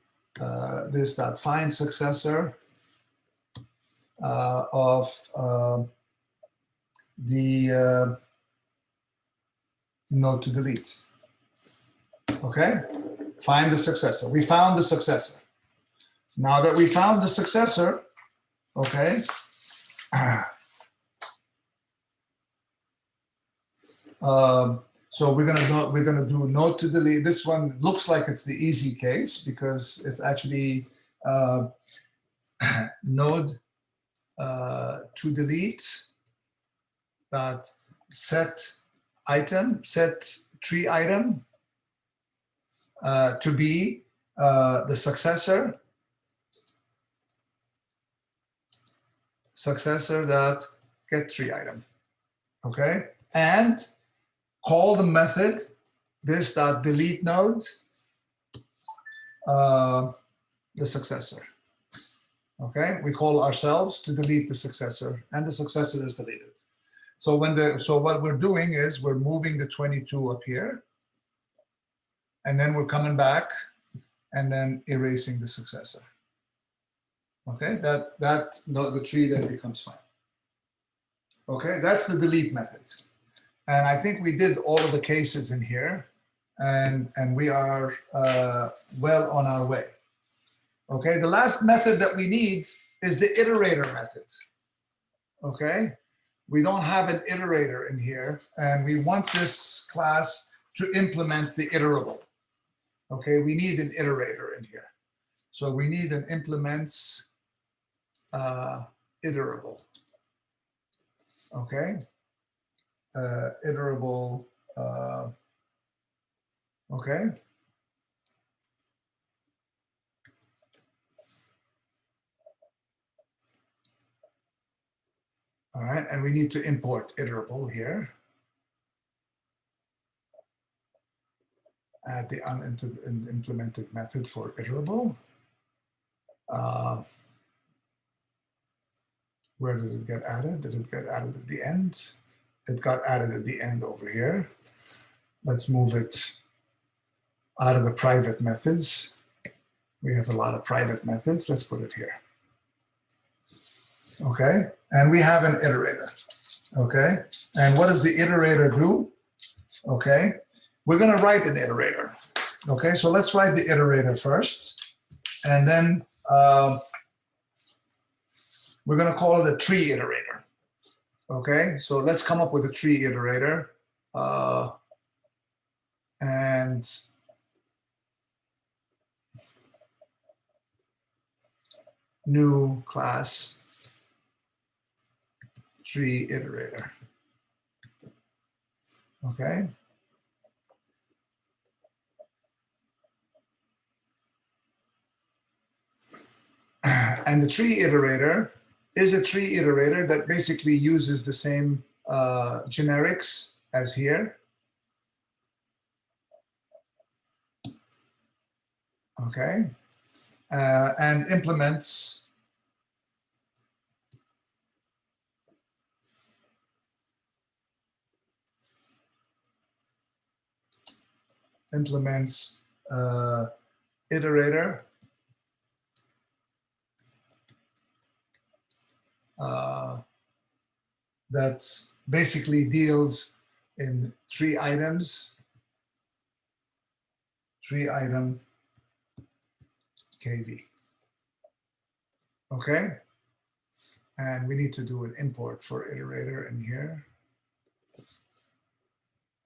this dot find successor of the node to delete. Okay, find the successor. We found the successor. Now that we found the successor, okay, so we're gonna do node to delete. This one looks like it's the easy case because it's actually node to delete dot set tree item to be the successor dot get tree item. Okay, and call the method this dot delete node the successor. Okay, we call ourselves to delete the successor, and the successor is deleted. So what we're doing is we're moving the 22 up here, and then we're coming back and then erasing the successor. Okay, the tree then becomes fine. Okay, that's the delete method. And I think we did all of the cases in here, and we are well on our way. Okay, the last method that we need is the iterator method. Okay, we don't have an iterator in here, and we want this class to implement the iterable. Okay, we need an iterator in here. So we need an implements iterable. Okay, iterable, okay. All right, and we need to import iterable here. Add the unimplemented method for iterable. Where did it get added? Did it get added at the end? It got added at the end over here. Let's move it out of the private methods. We have a lot of private methods. Let's put it here. Okay, and we have an iterator. Okay, and what does the iterator do? Okay, we're going to write an iterator. Okay, so let's write the iterator first, and then we're going to call it a tree iterator. Okay, so let's come up with a tree iterator. And new class tree iterator. Okay. And the tree iterator is a tree iterator that basically uses the same generics as here. Okay. And implements iterator that basically deals in tree items, tree item KV. Okay, and we need to do an import for iterator in here.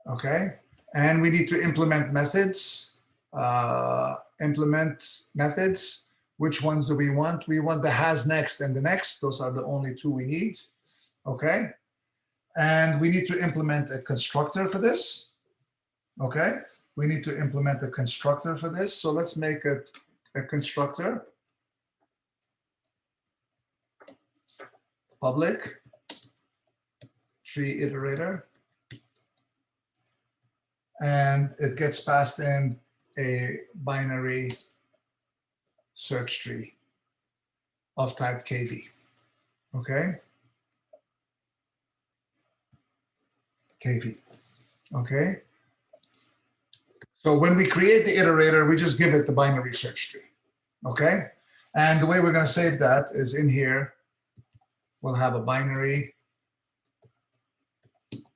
Okay, and we need to implement methods. Which ones do we want? We want the has next and the next. Those are the only two we need. Okay, and we need to implement a constructor for this. Okay, we need to implement a constructor for this. So let's make a constructor. Public tree iterator. And it gets passed in a binary search tree of type KV. Okay? KV. Okay? So when we create the iterator, we just give it the binary search tree. Okay? And the way we're going to save that is in here. We'll have a binary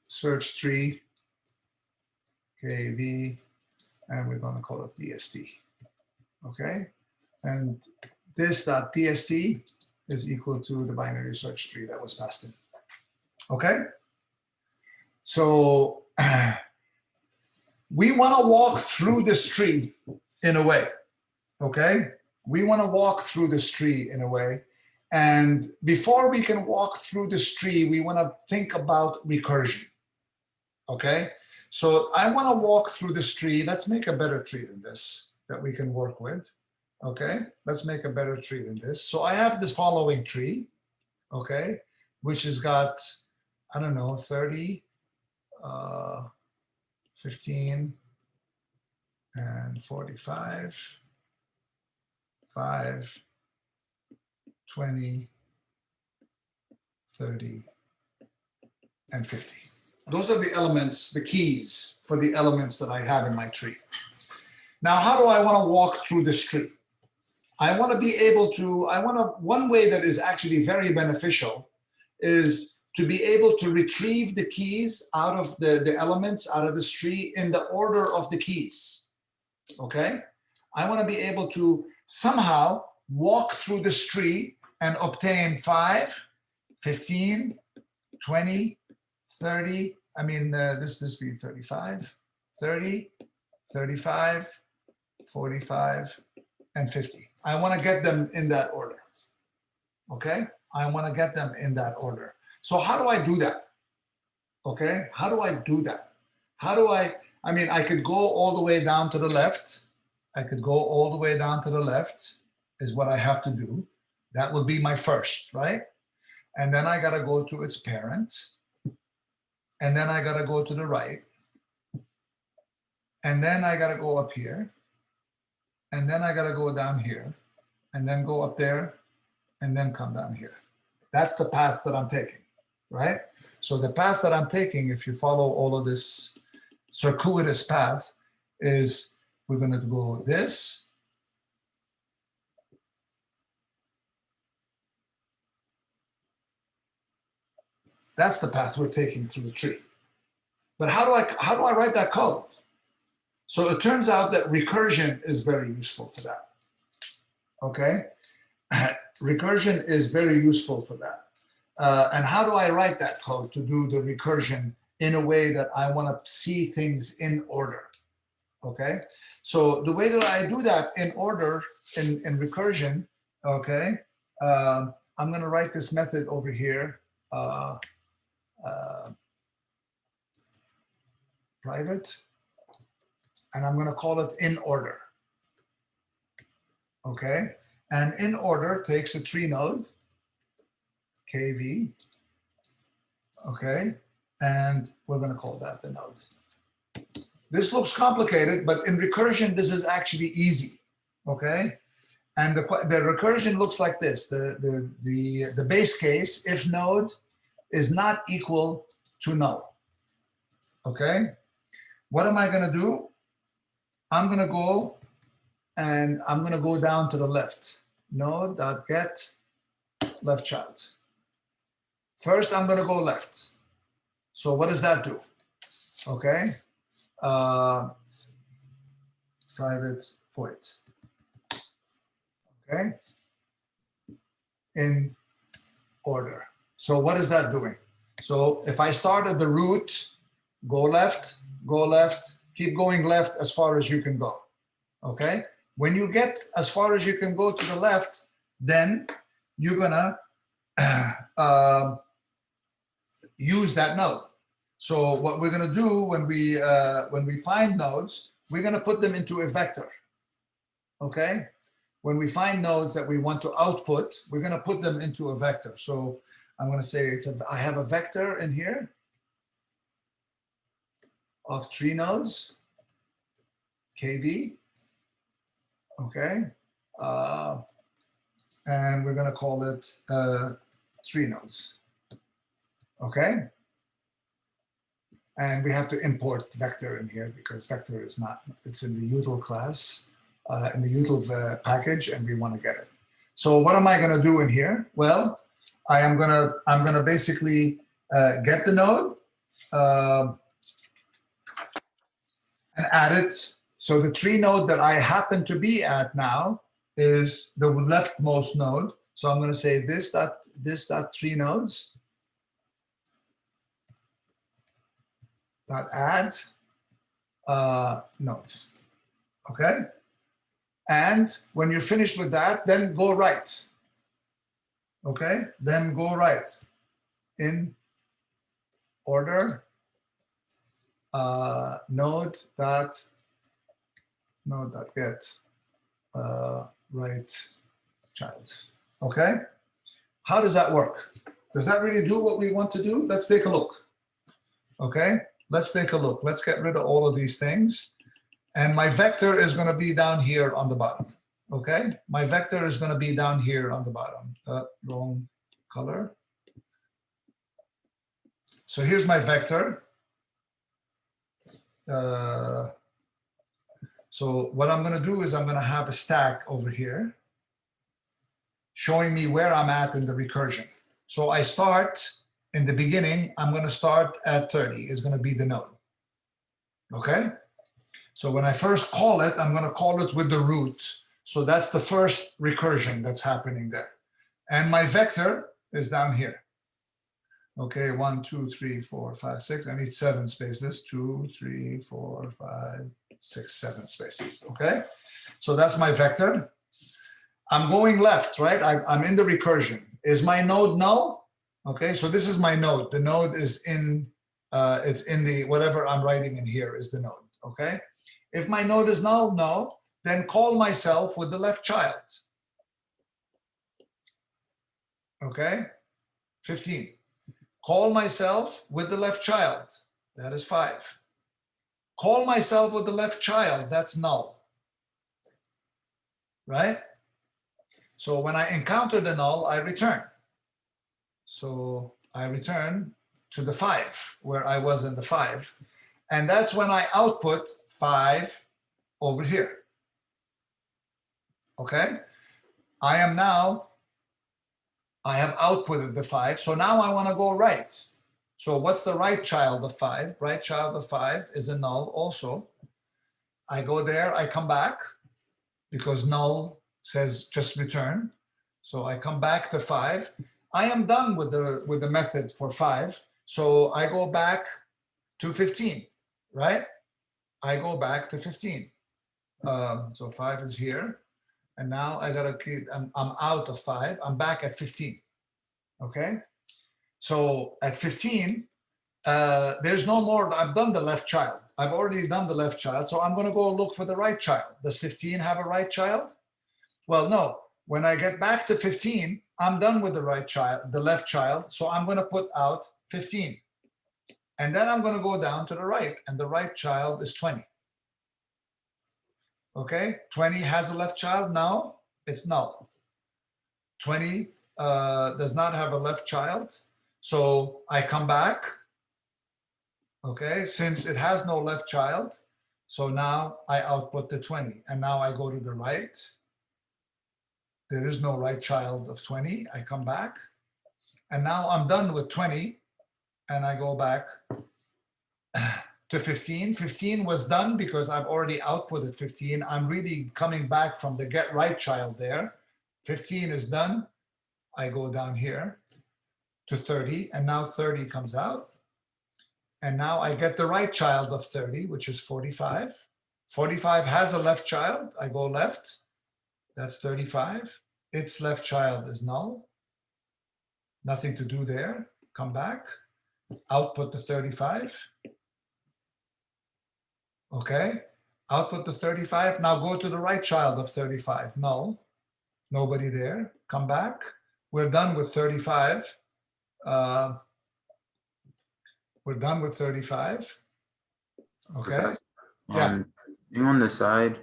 search tree KV and we're going to call it DST. Okay, and this.tst is equal to the binary search tree that was passed in. Okay, so we want to walk through this tree in a way. Okay, we want to walk through this tree in a way. And before we can walk through this tree, we want to think about recursion. Okay, so I want to walk through this tree. Let's make a better tree than this that we can work with. Okay, let's make a better tree than this. So I have this following tree, okay, which has got, I don't know, 30, 15, and 45, 5, 20, 30, and 50. Those are the elements, the keys for the elements that I have in my tree. Now, how do I want to walk through this tree? I want to be able to, one way that is actually very beneficial is to be able to retrieve the keys out of the elements out of this tree in the order of the keys, okay? I want to be able to somehow walk through this tree and obtain 5, 15, 20, 30, I mean, this be 35, 30, 35, 45, and 50. I want to get them in that order, okay? I want to get them in that order. So how do I do that? Okay, how do I do that? How do I mean, I could go all the way down to the left. I could go all the way down to the left is what I have to do. That would be my first, right? And then I got to go to its parent. And then I got to go to the right. And then I got to go up here. And then I got to go down here. And then go up there. And then come down here. That's the path that I'm taking, right? So the path that I'm taking, if you follow all of this circuitous path, is we're going to go this. That's the path we're taking through the tree. But how do I write that code? So it turns out that recursion is very useful for that. Okay? Recursion is very useful for that. And how do I write that code to do the recursion in a way that I want to see things in order? Okay? So the way that I do that in order, in recursion, okay, I'm going to write this method over here, private, and I'm going to call it in order. Okay? And in order takes a tree node, KV, okay? And we're going to call that the node. This looks complicated, but in recursion, this is actually easy, okay? And the recursion looks like this. The base case, if node is not equal to null, okay? What am I going to do? I'm going to go and I'm going to go down to the left. Node.get left child. First, I'm going to go left. So what does that do? Okay. Private void. Okay. In order. So what is that doing? So if I start at the root, go left, keep going left as far as you can go. Okay. When you get as far as you can go to the left, then you're gonna use that node. So what we're gonna do when we find nodes, we're gonna put them into a vector. Okay. When we find nodes that we want to output, we're gonna put them into a vector. So I'm gonna say I have a vector in here of tree nodes, KV. Okay, and we're going to call it tree nodes. Okay, and we have to import vector in here because vector is not, it's in the util class, in the util package, and we want to get it. So what am I going to do in here? Well, I'm gonna basically get the node and add it. So the tree node that I happen to be at now is the leftmost node. So I'm going to say this dot tree nodes dot add node. Okay. And when you're finished with that, then go right. Okay. Then go right in order node dot get right child. Okay. How does that work? Does that really do what we want to do? Let's take a look. Okay. Let's take a look. Let's get rid of all of these things. And my vector is going to be down here on the bottom. Okay. My vector is going to be down here on the bottom. Wrong color. So here's my vector. So what I'm going to do is I'm going to have a stack over here showing me where I'm at in the recursion. So I start in the beginning, I'm going to start at 30 is going to be the node. Okay. So when I first call it, I'm going to call it with the root. So that's the first recursion that's happening there. And my vector is down here. Okay, 1, 2, 3, 4, 5, 6. I need 7 spaces. 2, 3, 4, 5, 6, 7 spaces. Okay, so that's my vector. I'm going left, right? I'm in the recursion. Is my node null? Okay, so this is my node. The node is in the whatever I'm writing in here is the node. Okay, if my node is null, no, then call myself with the left child. Okay, 15. Call myself with the left child. That is 5. Call myself with the left child. That's null. Right? So when I encounter the null, I return. So I return to the 5, where I was in the 5. And that's when I output 5 over here. Okay? I have outputted the 5. So now I want to go right. So what's the right child of 5? Right child of 5 is a null also. I go there, I come back because null says just return. So I come back to 5. I am done with the method for 5. So I go back to 15, right? I go back to 15. So 5 is here. And now I gotta keep, I'm out of 5. I'm back at 15. Okay. So at 15, there's no more, I've done the left child. I've already done the left child. So I'm going to go look for the right child. Does 15 have a right child? Well, no. When I get back to 15, I'm done with the right child, the left child. So I'm going to put out 15. And then I'm going to go down to the right. And the right child is 20. Okay. 20 has a left child. Now it's null. 20 does not have a left child. So I come back. Okay, since it has no left child, so now I output the 20. And now I go to the right. There is no right child of 20. I come back. And now I'm done with 20. And I go back to 15. 15 was done because I've already outputted 15. I'm really coming back from the get right child there. 15 is done. I go down here to 30. And now 30 comes out. And now I get the right child of 30, which is 45. 45 has a left child. I go left. That's 35. Its left child is null. Nothing to do there. Come back. Output the 35. Okay. Output the 35. Now go to the right child of 35. Null. Nobody there. Come back. We're done with 35. We're done with 35. Okay. Yeah. On the side,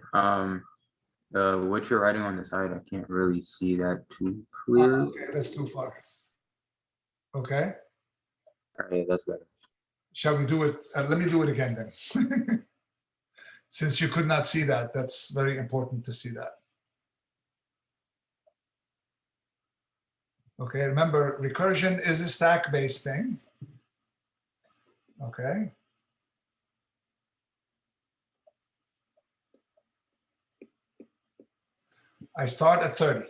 what you're writing on the side, I can't really see that too clearly. Okay, that's too far. Okay. All right, that's better. Shall we do it? Let me do it again then. Since you could not see that, that's very important to see that. Okay, remember recursion is a stack-based thing. Okay. I start at 30.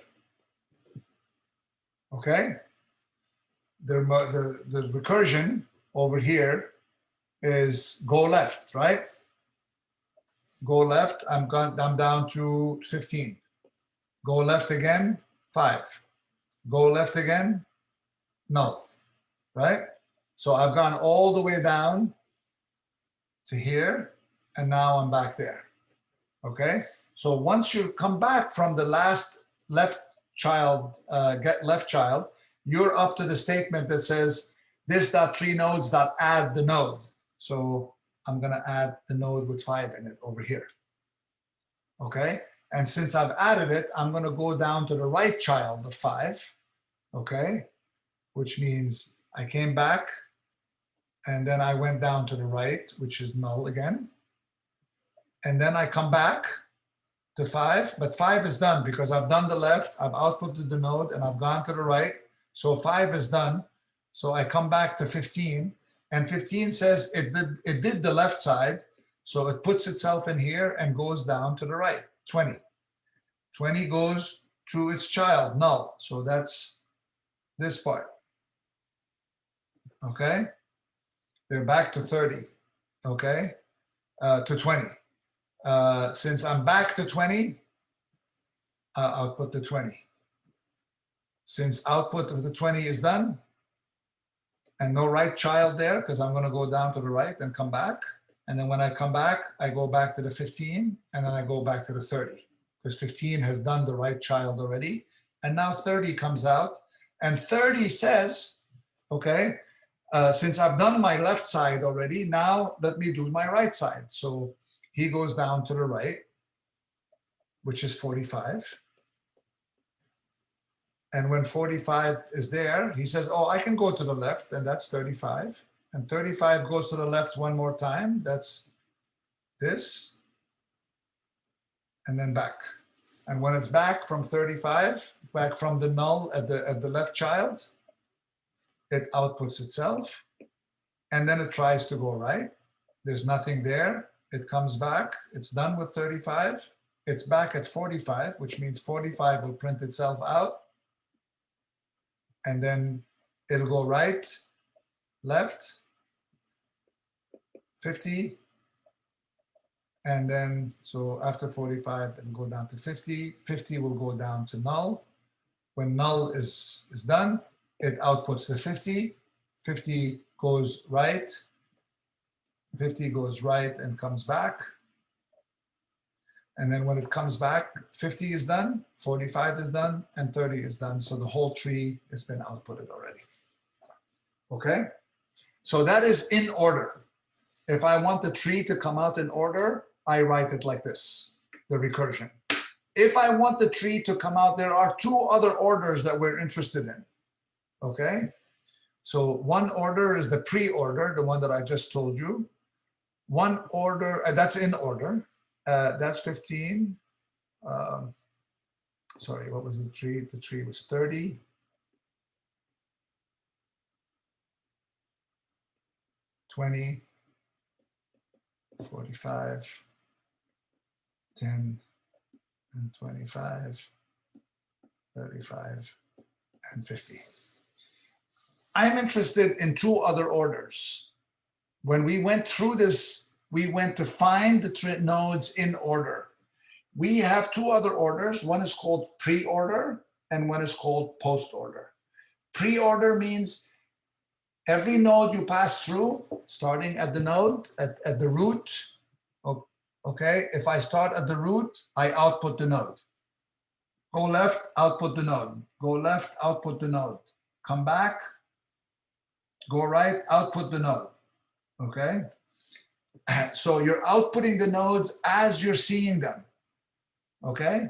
Okay? The recursion over here is go left, right? Go left, I'm down to 15. Go left again, 5. Go left again, no, right? So I've gone all the way down to here, and now I'm back there, okay? So once you come back from the last left child, get left child, you're up to the statement that says this.tree nodes.add the node. So I'm gonna add the node with 5 in it over here, okay? And since I've added it, I'm gonna go down to the right child of 5, okay? Which means I came back and then I went down to the right, which is null again. And then I come back to 5, but 5 is done because I've done the left, I've outputted the node, and I've gone to the right. So 5 is done. So I come back to 15, and 15 says it did the left side. So it puts itself in here and goes down to the right, 20. 20 goes to its child, null. So that's this part, okay? They're back to 30, okay? To 20. Since I'm back to 20, output the 20. Since output of the 20 is done, and no right child there, because I'm going to go down to the right and come back. And then when I come back, I go back to the 15, and then I go back to the 30, because 15 has done the right child already. And now 30 comes out, and 30 says, okay, since I've done my left side already, now let me do my right side. So he goes down to the right, which is 45. And when 45 is there, he says, oh, I can go to the left, and that's 35. And 35 goes to the left one more time. That's this. And then back. And when it's back from 35, back from the null at the left child, it outputs itself. And then it tries to go right. There's nothing there. It comes back. It's done with 35. It's back at 45, which means 45 will print itself out. And then it'll go right, left, 50. And then, so after 45, it'll go down to 50. 50 will go down to null. When null is done, it outputs the 50. 50 goes right. 50 goes right and comes back. And then when it comes back, 50 is done, 45 is done, and 30 is done. So the whole tree has been outputted already. Okay? So that is in order. If I want the tree to come out in order, I write it like this, the recursion. If I want the tree to come out, there are 2 other orders that we're interested in. Okay? So one order is the pre-order, the one that I just told you. One order, that's in order. That's 15. Sorry, what was the tree? The tree was 30. 20, 45, 10, and 25, 35, and 50. I'm interested in 2 other orders. When we went through this, we went to find the nodes in order. We have 2 other orders. One is called pre-order and one is called post-order. Pre-order means every node you pass through, starting at the node, at the root, okay? If I start at the root, I output the node. Go left, output the node. Go left, output the node. Come back, go right, output the node, okay? So you're outputting the nodes as you're seeing them, okay?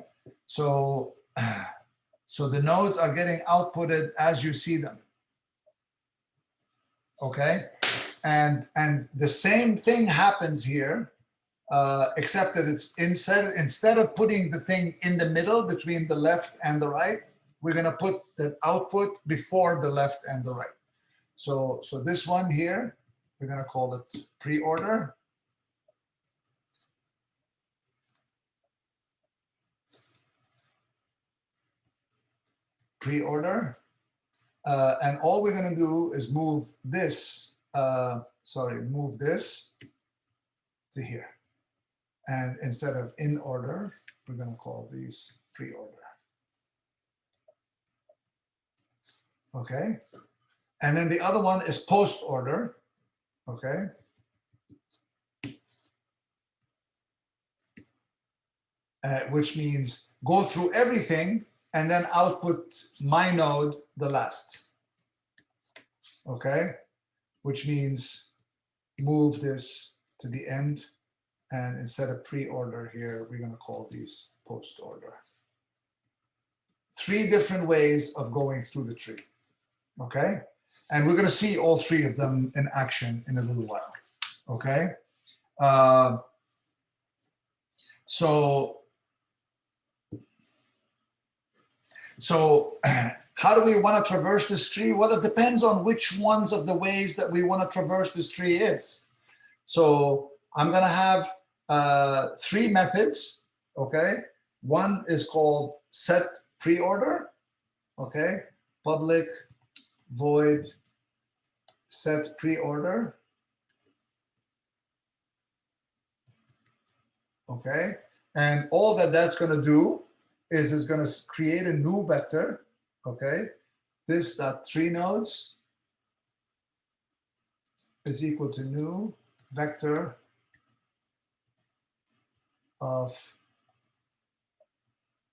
So the nodes are getting outputted as you see them, okay? And the same thing happens here, except that it's instead of putting the thing in the middle between the left and the right, we're gonna put the output before the left and the right. So this one here, we're gonna call it pre-order. pre-order. And all we're going to do is move this, move this to here. And instead of in order, we're going to call these pre-order. Okay. And then the other one is post order. Okay. Which means go through everything and then output my node the last. Okay. Which means move this to the end. And instead of pre-order here, we're going to call these post order. 3 different ways of going through the tree. Okay. And we're going to see all 3 of them in action in a little while. Okay. So how do we want to traverse this tree? Well, it depends on which ones of the ways that we want to traverse this tree is. So I'm going to have 3 methods. Okay. One is called set pre-order. Okay. Public void set pre-order. Okay. And all that that's going to do is it's going to create a new vector. Okay. This dot 3 nodes is equal to new vector of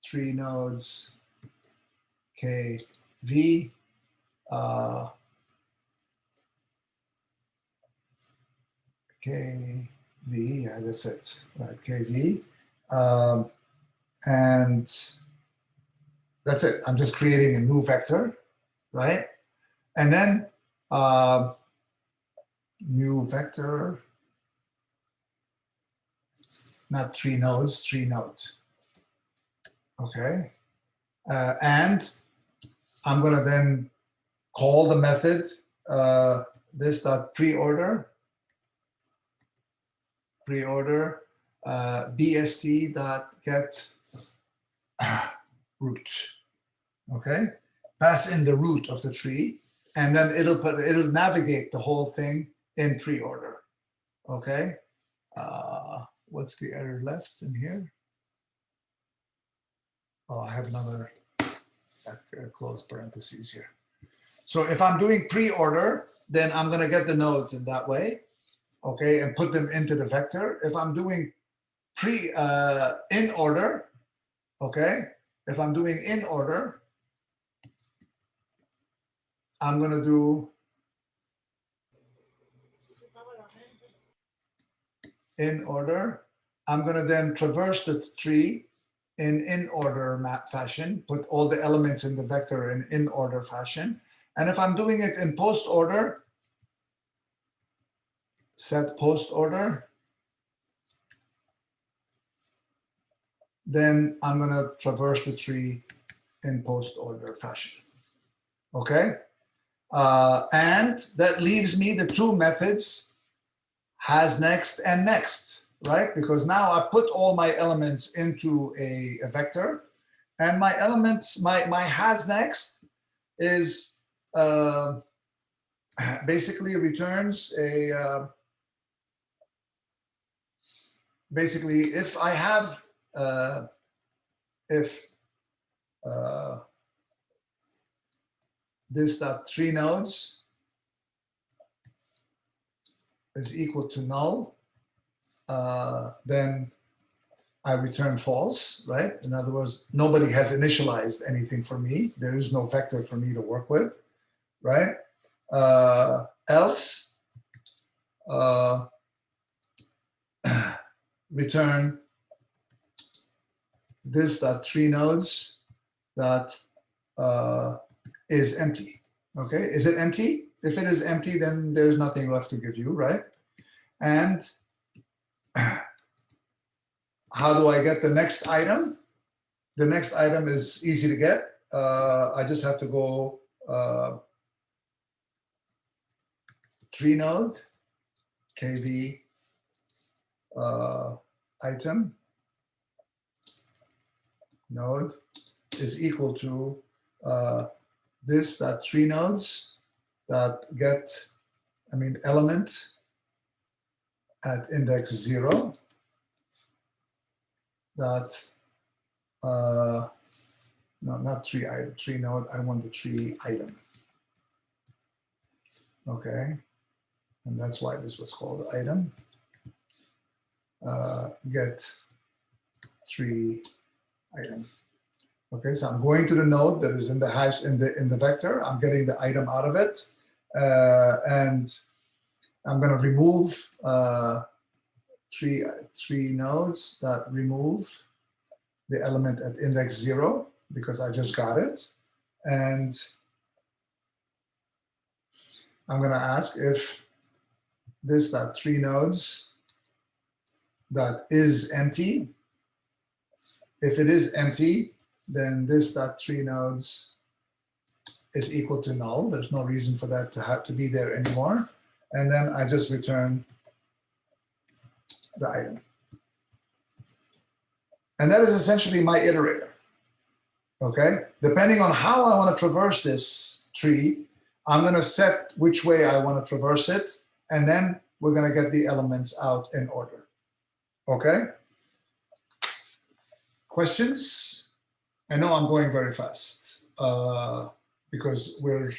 3 nodes KV KV, yeah, that's it, right, KV. And that's it. I'm just creating a new vector, right? And then new vector, not 3 nodes, 3 nodes. Okay. And I'm going to then call the method this dot pre-order bst dot get root. Okay, pass in the root of the tree, and then it'll navigate the whole thing in pre-order. Okay, what's the error left in here? Oh, I have another close parentheses here. So if I'm doing pre-order, then I'm going to get the nodes in that way. Okay, and put them into the vector. If I'm doing in order, okay, if I'm doing in order, I'm going to do in order. I'm going to then traverse the tree in order map fashion, put all the elements in the vector in order fashion. And if I'm doing it in post order, set post order, then I'm going to traverse the tree in post order fashion. Okay. And that leaves me the 2 methods, has next and next, right? Because now I put all my elements into a vector, and my elements, my has next is basically returns a, basically if I have, this dot 3 nodes is equal to null, then I return false, right? In other words, nobody has initialized anything for me. There is no vector for me to work with, right? Else, return this dot 3 nodes that is empty. Okay, is it empty? If it is empty, then there's nothing left to give you, right? And how do I get the next item? The next item is easy to get. I just have to go 3 node KV item node is equal to this that tree nodes that get, element at index 0 that, no, not tree item, tree node, I want the tree item. Okay, and that's why this was called item. Get tree item. Okay, so I'm going to the node that is in the hash in the vector. I'm getting the item out of it, and I'm going to remove three nodes that remove the element at index 0 because I just got it, and I'm going to ask if this that three nodes that is empty. If it is empty, then this dot three nodes is equal to null. There's no reason for that to have to be there anymore. And then I just return the item. And that is essentially my iterator. Okay, depending on how I want to traverse this tree, I'm going to set which way I want to traverse it, and then we're going to get the elements out in order. Okay? Questions? I know I'm going very fast because we're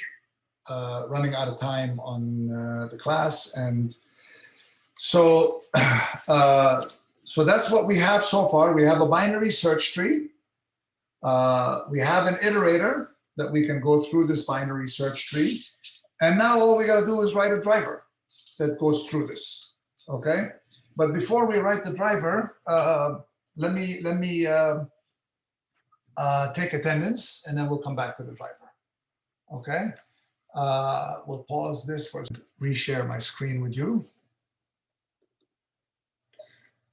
running out of time on the class, and so so that's what we have so far. We have a binary search tree. We have an iterator that we can go through this binary search tree, and now all we got to do is write a driver that goes through this. Okay, but before we write the driver, let me take attendance, and then we'll come back to the driver. Okay, we'll pause this for reshare my screen with you.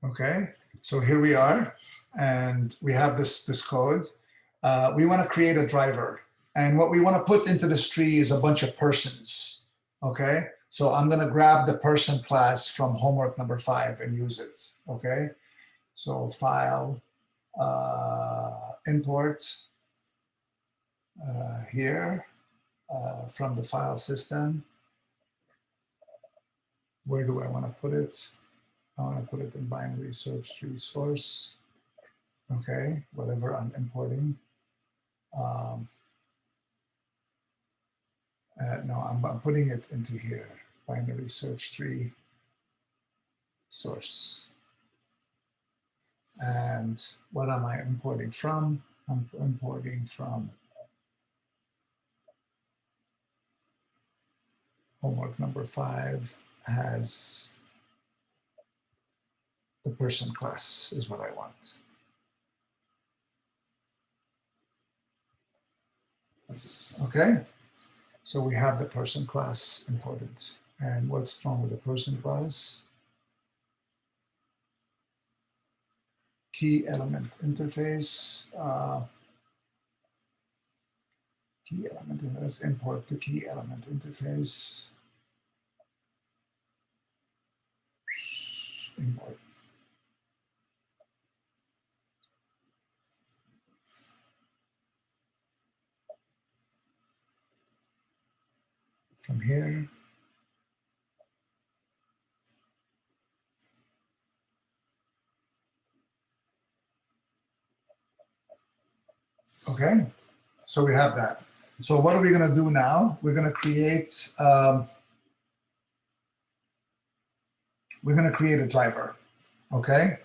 Okay, so here we are, and we have this code. We want to create a driver, and what we want to put into this tree is a bunch of persons. Okay, so I'm going to grab the person class from homework number 5 and use it. Okay, so file, import here from the file system. Where do I want to put it? I want to put it in binary search tree source. Okay, whatever I'm importing. No, I'm putting it into here, binary search tree source. And what am I importing from? I'm importing from homework number 5 has the person class is what I want. Okay, so we have the person class imported. And what's wrong with the person class? Key element interface. Key element, let's import the key element interface. Import. From here. Okay, so we have that. So what are we going to do now? We're going to create a driver. Okay.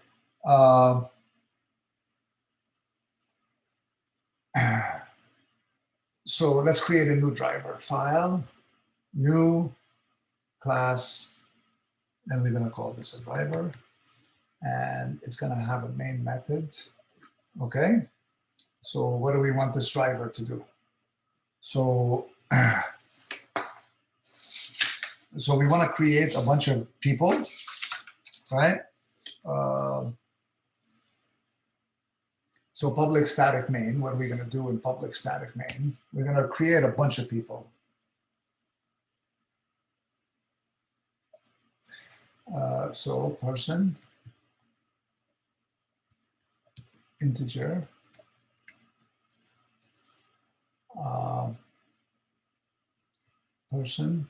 So let's create a new driver. File, new class, and we're going to call this a driver, and it's going to have a main method. Okay. So what do we want this driver to do? So, so we want to create a bunch of people, right? So public static main, what are we going to do in public static main? We're going to create a bunch of people. So person, integer, person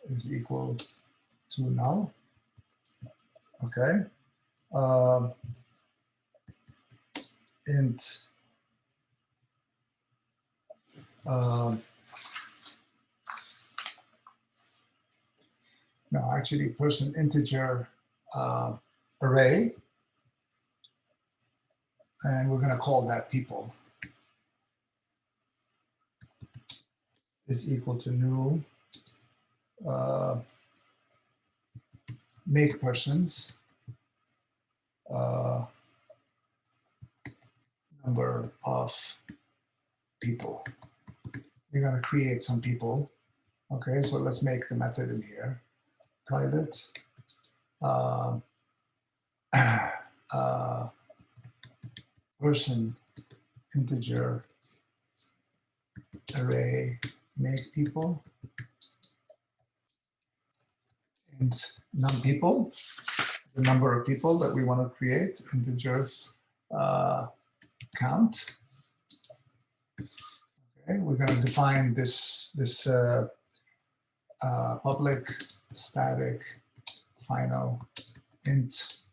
is equal to null. Okay. Int no, actually person integer array, and we're going to call that people is equal to new make persons number of people. We're going to create some people. Okay, so let's make the method in here private person integer array make people and num people, the number of people that we want to create, integer count. Okay, we're going to define this public static final int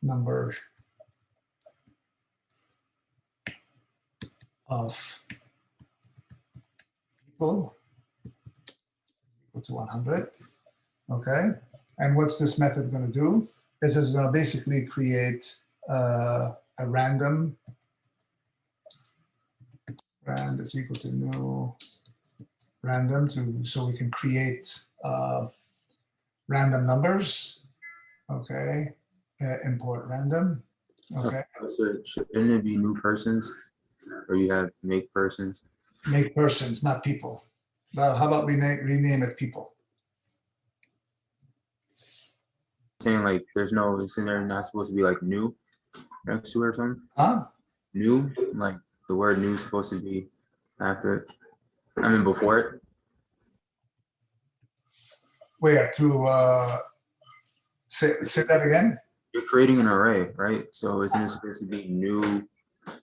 number of people equal to 100. Okay, and what's this method going to do? This is going to basically create a random rand is equal to new random so we can create random numbers. Okay, import random. Okay, So shouldn't it be new persons, or you have make persons? Make persons, not people. Now, how about we rename it people? Saying like there's no, isn't there not supposed to be like new next to it or something? Huh? New, like the word new is supposed to be after it. I mean before it. Where to say that again? You're creating an array, right? So isn't it supposed to be new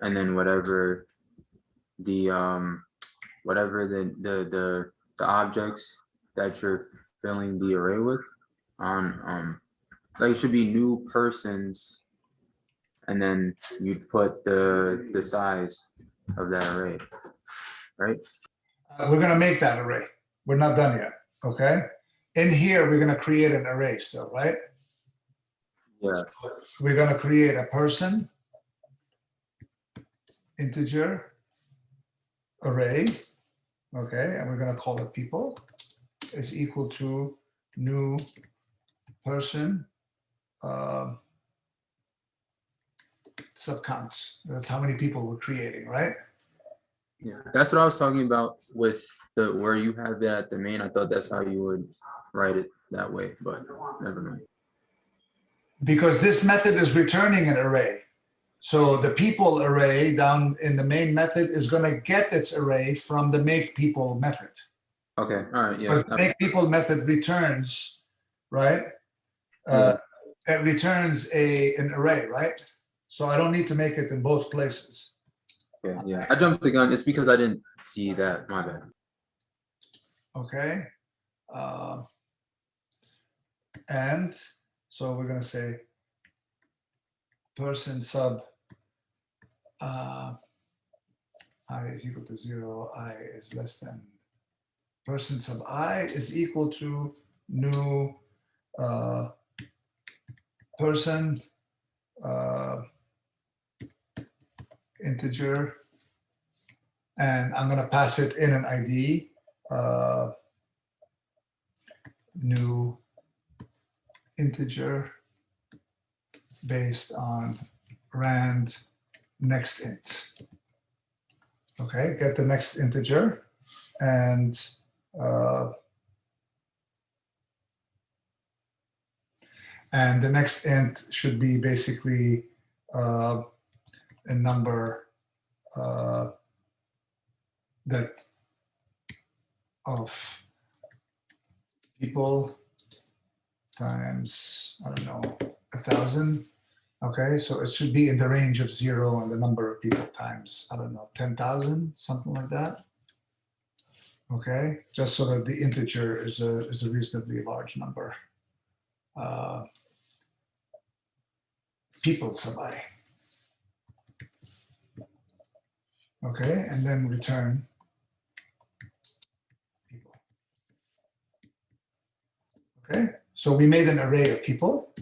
and then whatever the objects that you're filling the array with like it should be new persons, and then you'd put the size of that array, right? We're going to make that array. We're not done yet. Okay. In here, we're going to create an array still, right? Yeah. We're going to create a person integer array. Okay. And we're going to call it people is equal to new person subcounts. That's how many people we're creating, right? Yeah, that's what I was talking about with the where you have that at the main. I thought that's how you would write it that way, but never mind. Because this method is returning an array. So the people array down in the main method is going to get its array from the make people method. Okay, all right, yeah. Because the make people method returns, right? It returns an array, right? So I don't need to make it in both places. Okay, yeah. I jumped the gun. It's because I didn't see that. My bad. Okay. And so we're going to say person sub I is equal to 0, I is less than person sub I is equal to new person integer, and I'm going to pass it in an ID new integer based on rand next int. Okay, get the next integer, and the next int should be basically a number that of people times, I don't know, 1,000 Okay, so it should be in the range of 0 and the number of people times, I don't know, 10,000, something like that. Okay, just so that the integer is a reasonably large number. People sabai. Okay, and then return people. Okay, so we made an array of people,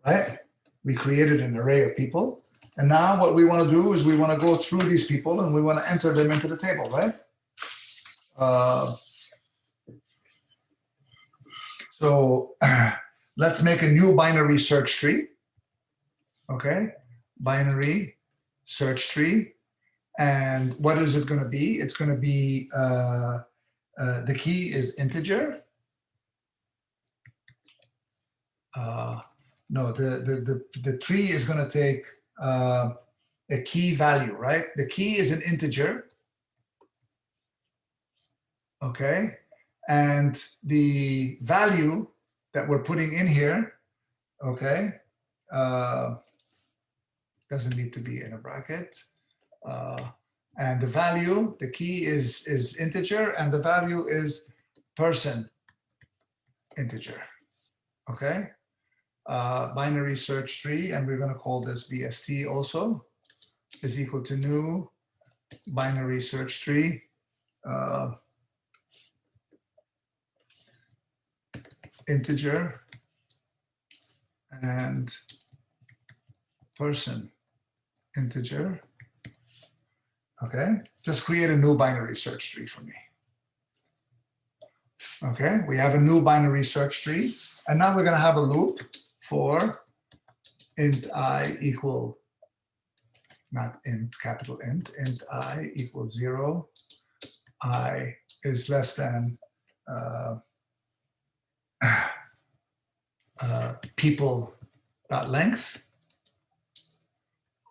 right? We created an array of people. And now what we want to do is we want to go through these people and we want to enter them into the table, right? So let's make a new binary search tree. Okay, binary search tree. And what is it going to be? It's going to be, the key is integer. No, the tree is going to take a key value, right? The key is an integer. Okay. And the value that we're putting in here, okay, doesn't need to be in a bracket. And the value, the key is integer, and the value is person integer. Okay. Binary search tree, and we're going to call this BST also, is equal to new binary search tree. Integer and person integer. Okay, just create a new binary search tree for me. Okay, we have a new binary search tree, and now we're going to have a loop for int I equal, not int, capital int I equals 0, I is less than people dot length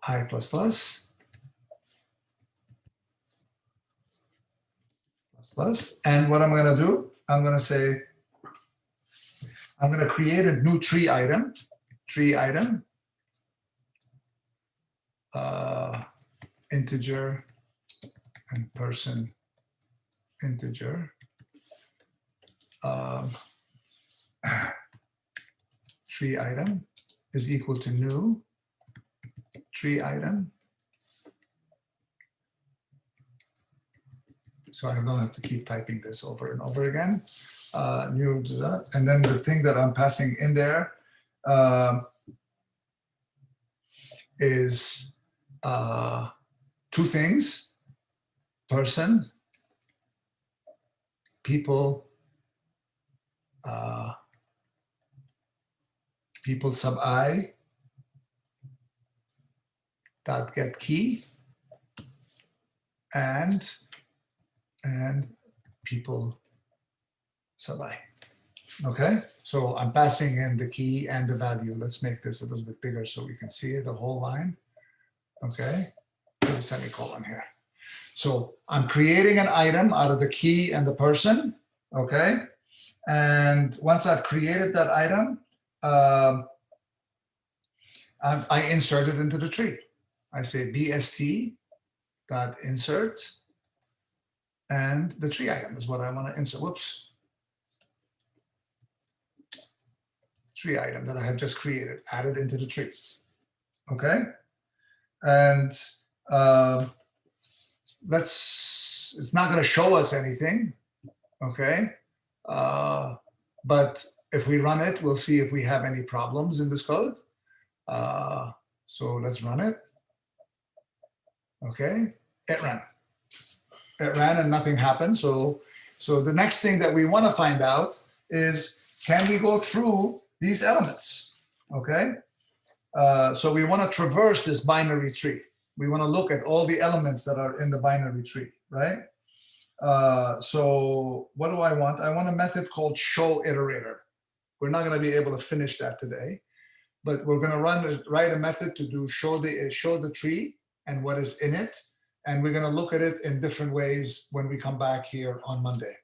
I plus plus plus. And what I'm going to do, I'm going to say, I'm going to create a new tree item, integer and person integer. Tree item is equal to new tree item. So I don't have to keep typing this over and over again. New to that. And then the thing that I'm passing in there is two things: person, people, people sub I dot get key, and people sub I. Okay, so I'm passing in the key and the value. Let's make this a little bit bigger so we can see it, the whole line. Okay, put a semicolon here. So I'm creating an item out of the key and the person. Okay, and once I've created that item, I insert it into the tree. I say BST dot insert, and the tree item is what I want to insert. Whoops. Tree item that I have just created, added into the tree. Okay. And it's not going to show us anything. Okay. But if we run it, we'll see if we have any problems in this code. So let's run it. Okay. It ran. It ran and nothing happened. So the next thing that we want to find out is, can we go through these elements? Okay. So we want to traverse this binary tree. We want to look at all the elements that are in the binary tree, right? So what do I want? I want a method called show iterator. We're not going to be able to finish that today, but we're going to write a method to do show the tree and what is in it. And we're going to look at it in different ways when we come back here on Monday.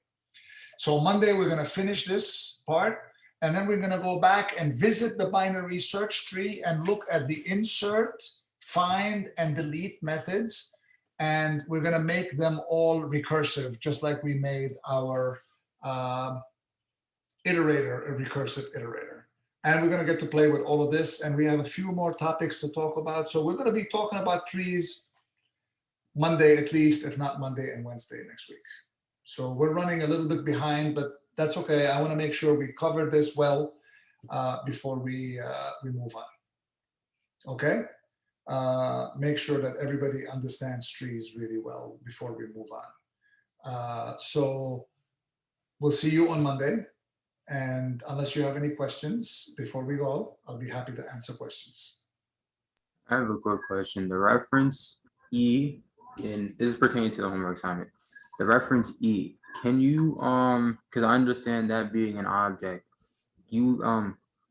So Monday, we're going to finish this part. And then we're going to go back and visit the binary search tree and look at the insert, find, and delete methods. And we're going to make them all recursive, just like we made our iterator a recursive iterator. And we're going to get to play with all of this. And we have a few more topics to talk about. So we're going to be talking about trees Monday at least, if not Monday and Wednesday next week. So we're running a little bit behind, but that's okay. I want to make sure we cover this well before we move on. Okay? Make sure that everybody understands trees really well before we move on. So we'll see you on Monday. And unless you have any questions before we go, I'll be happy to answer questions. I have a quick question. The reference E, and this is pertaining to the homework assignment. The reference E, can you, because I understand that being an object,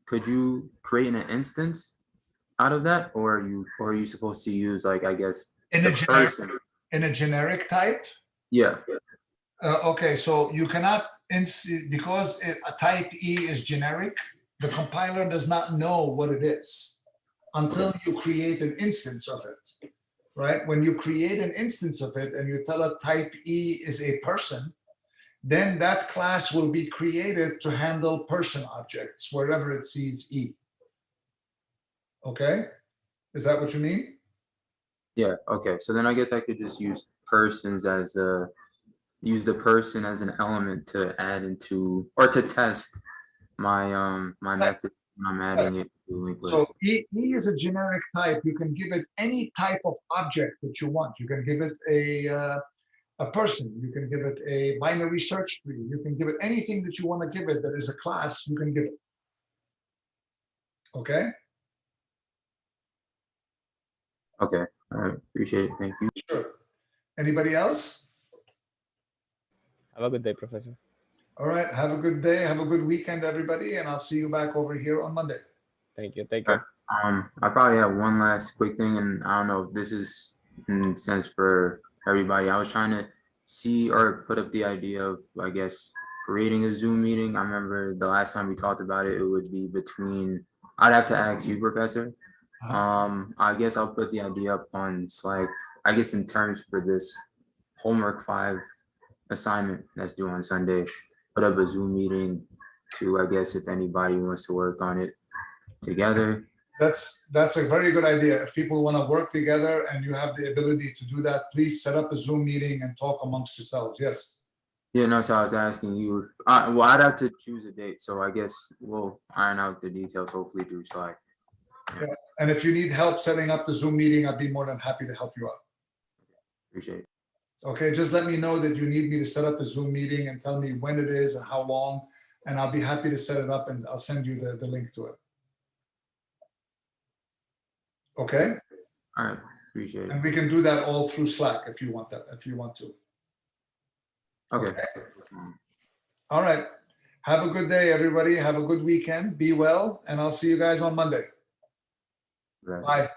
could you create an instance out of that, or are you supposed to use, like, I guess, In a generic type? Yeah. Okay, so you cannot, because a type E is generic, the compiler does not know what it is until you create an instance of it, right? When you create an instance of it and you tell it type E is a person, then that class will be created to handle person objects wherever it sees E. Okay, is that what you mean? Yeah, okay. So then I guess I could just use persons as use the person as an element to add into, or to test my my method when I'm adding it to linked list. So E is a generic type. You can give it any type of object that you want. You can give it a person. You can give it a binary search tree. You can give it anything that you want to give it that is a class, you can give it. Okay? Okay, all right, appreciate it, thank you. Sure. Anybody else? Have a good day, Professor. All right, have a good day. Have a good weekend, everybody, and I'll see you back over here on Monday. Thank you. Take care. I probably have one last quick thing, and I don't know if this is in sense for everybody. I was trying to see or put up the idea of, I guess, creating a Zoom meeting. I remember the last time we talked about it, it would be between, I'd have to ask you, Professor. I guess I'll put the idea up on Slack, I guess, in terms for this homework 5 assignment that's due on Sunday. Put up a Zoom meeting to, I guess, if anybody wants to work on it together. That's a very good idea. If people want to work together and you have the ability to do that, please set up a Zoom meeting and talk amongst yourselves. Yes. Yeah, no, so I was asking you, if, well, I'd have to choose a date. So I guess we'll iron out the details hopefully through Slack. Yeah. And if you need help setting up the Zoom meeting, I'd be more than happy to help you out. Appreciate it. Okay, just let me know that you need me to set up a Zoom meeting and tell me when it is and how long, and I'll be happy to set it up and I'll send you the link to it. Okay? All right, appreciate it. And we can do that all through Slack if you want that, if you want to. Okay. All right. Have a good day, everybody. Have a good weekend. Be well, and I'll see you guys on Monday. Right. Bye.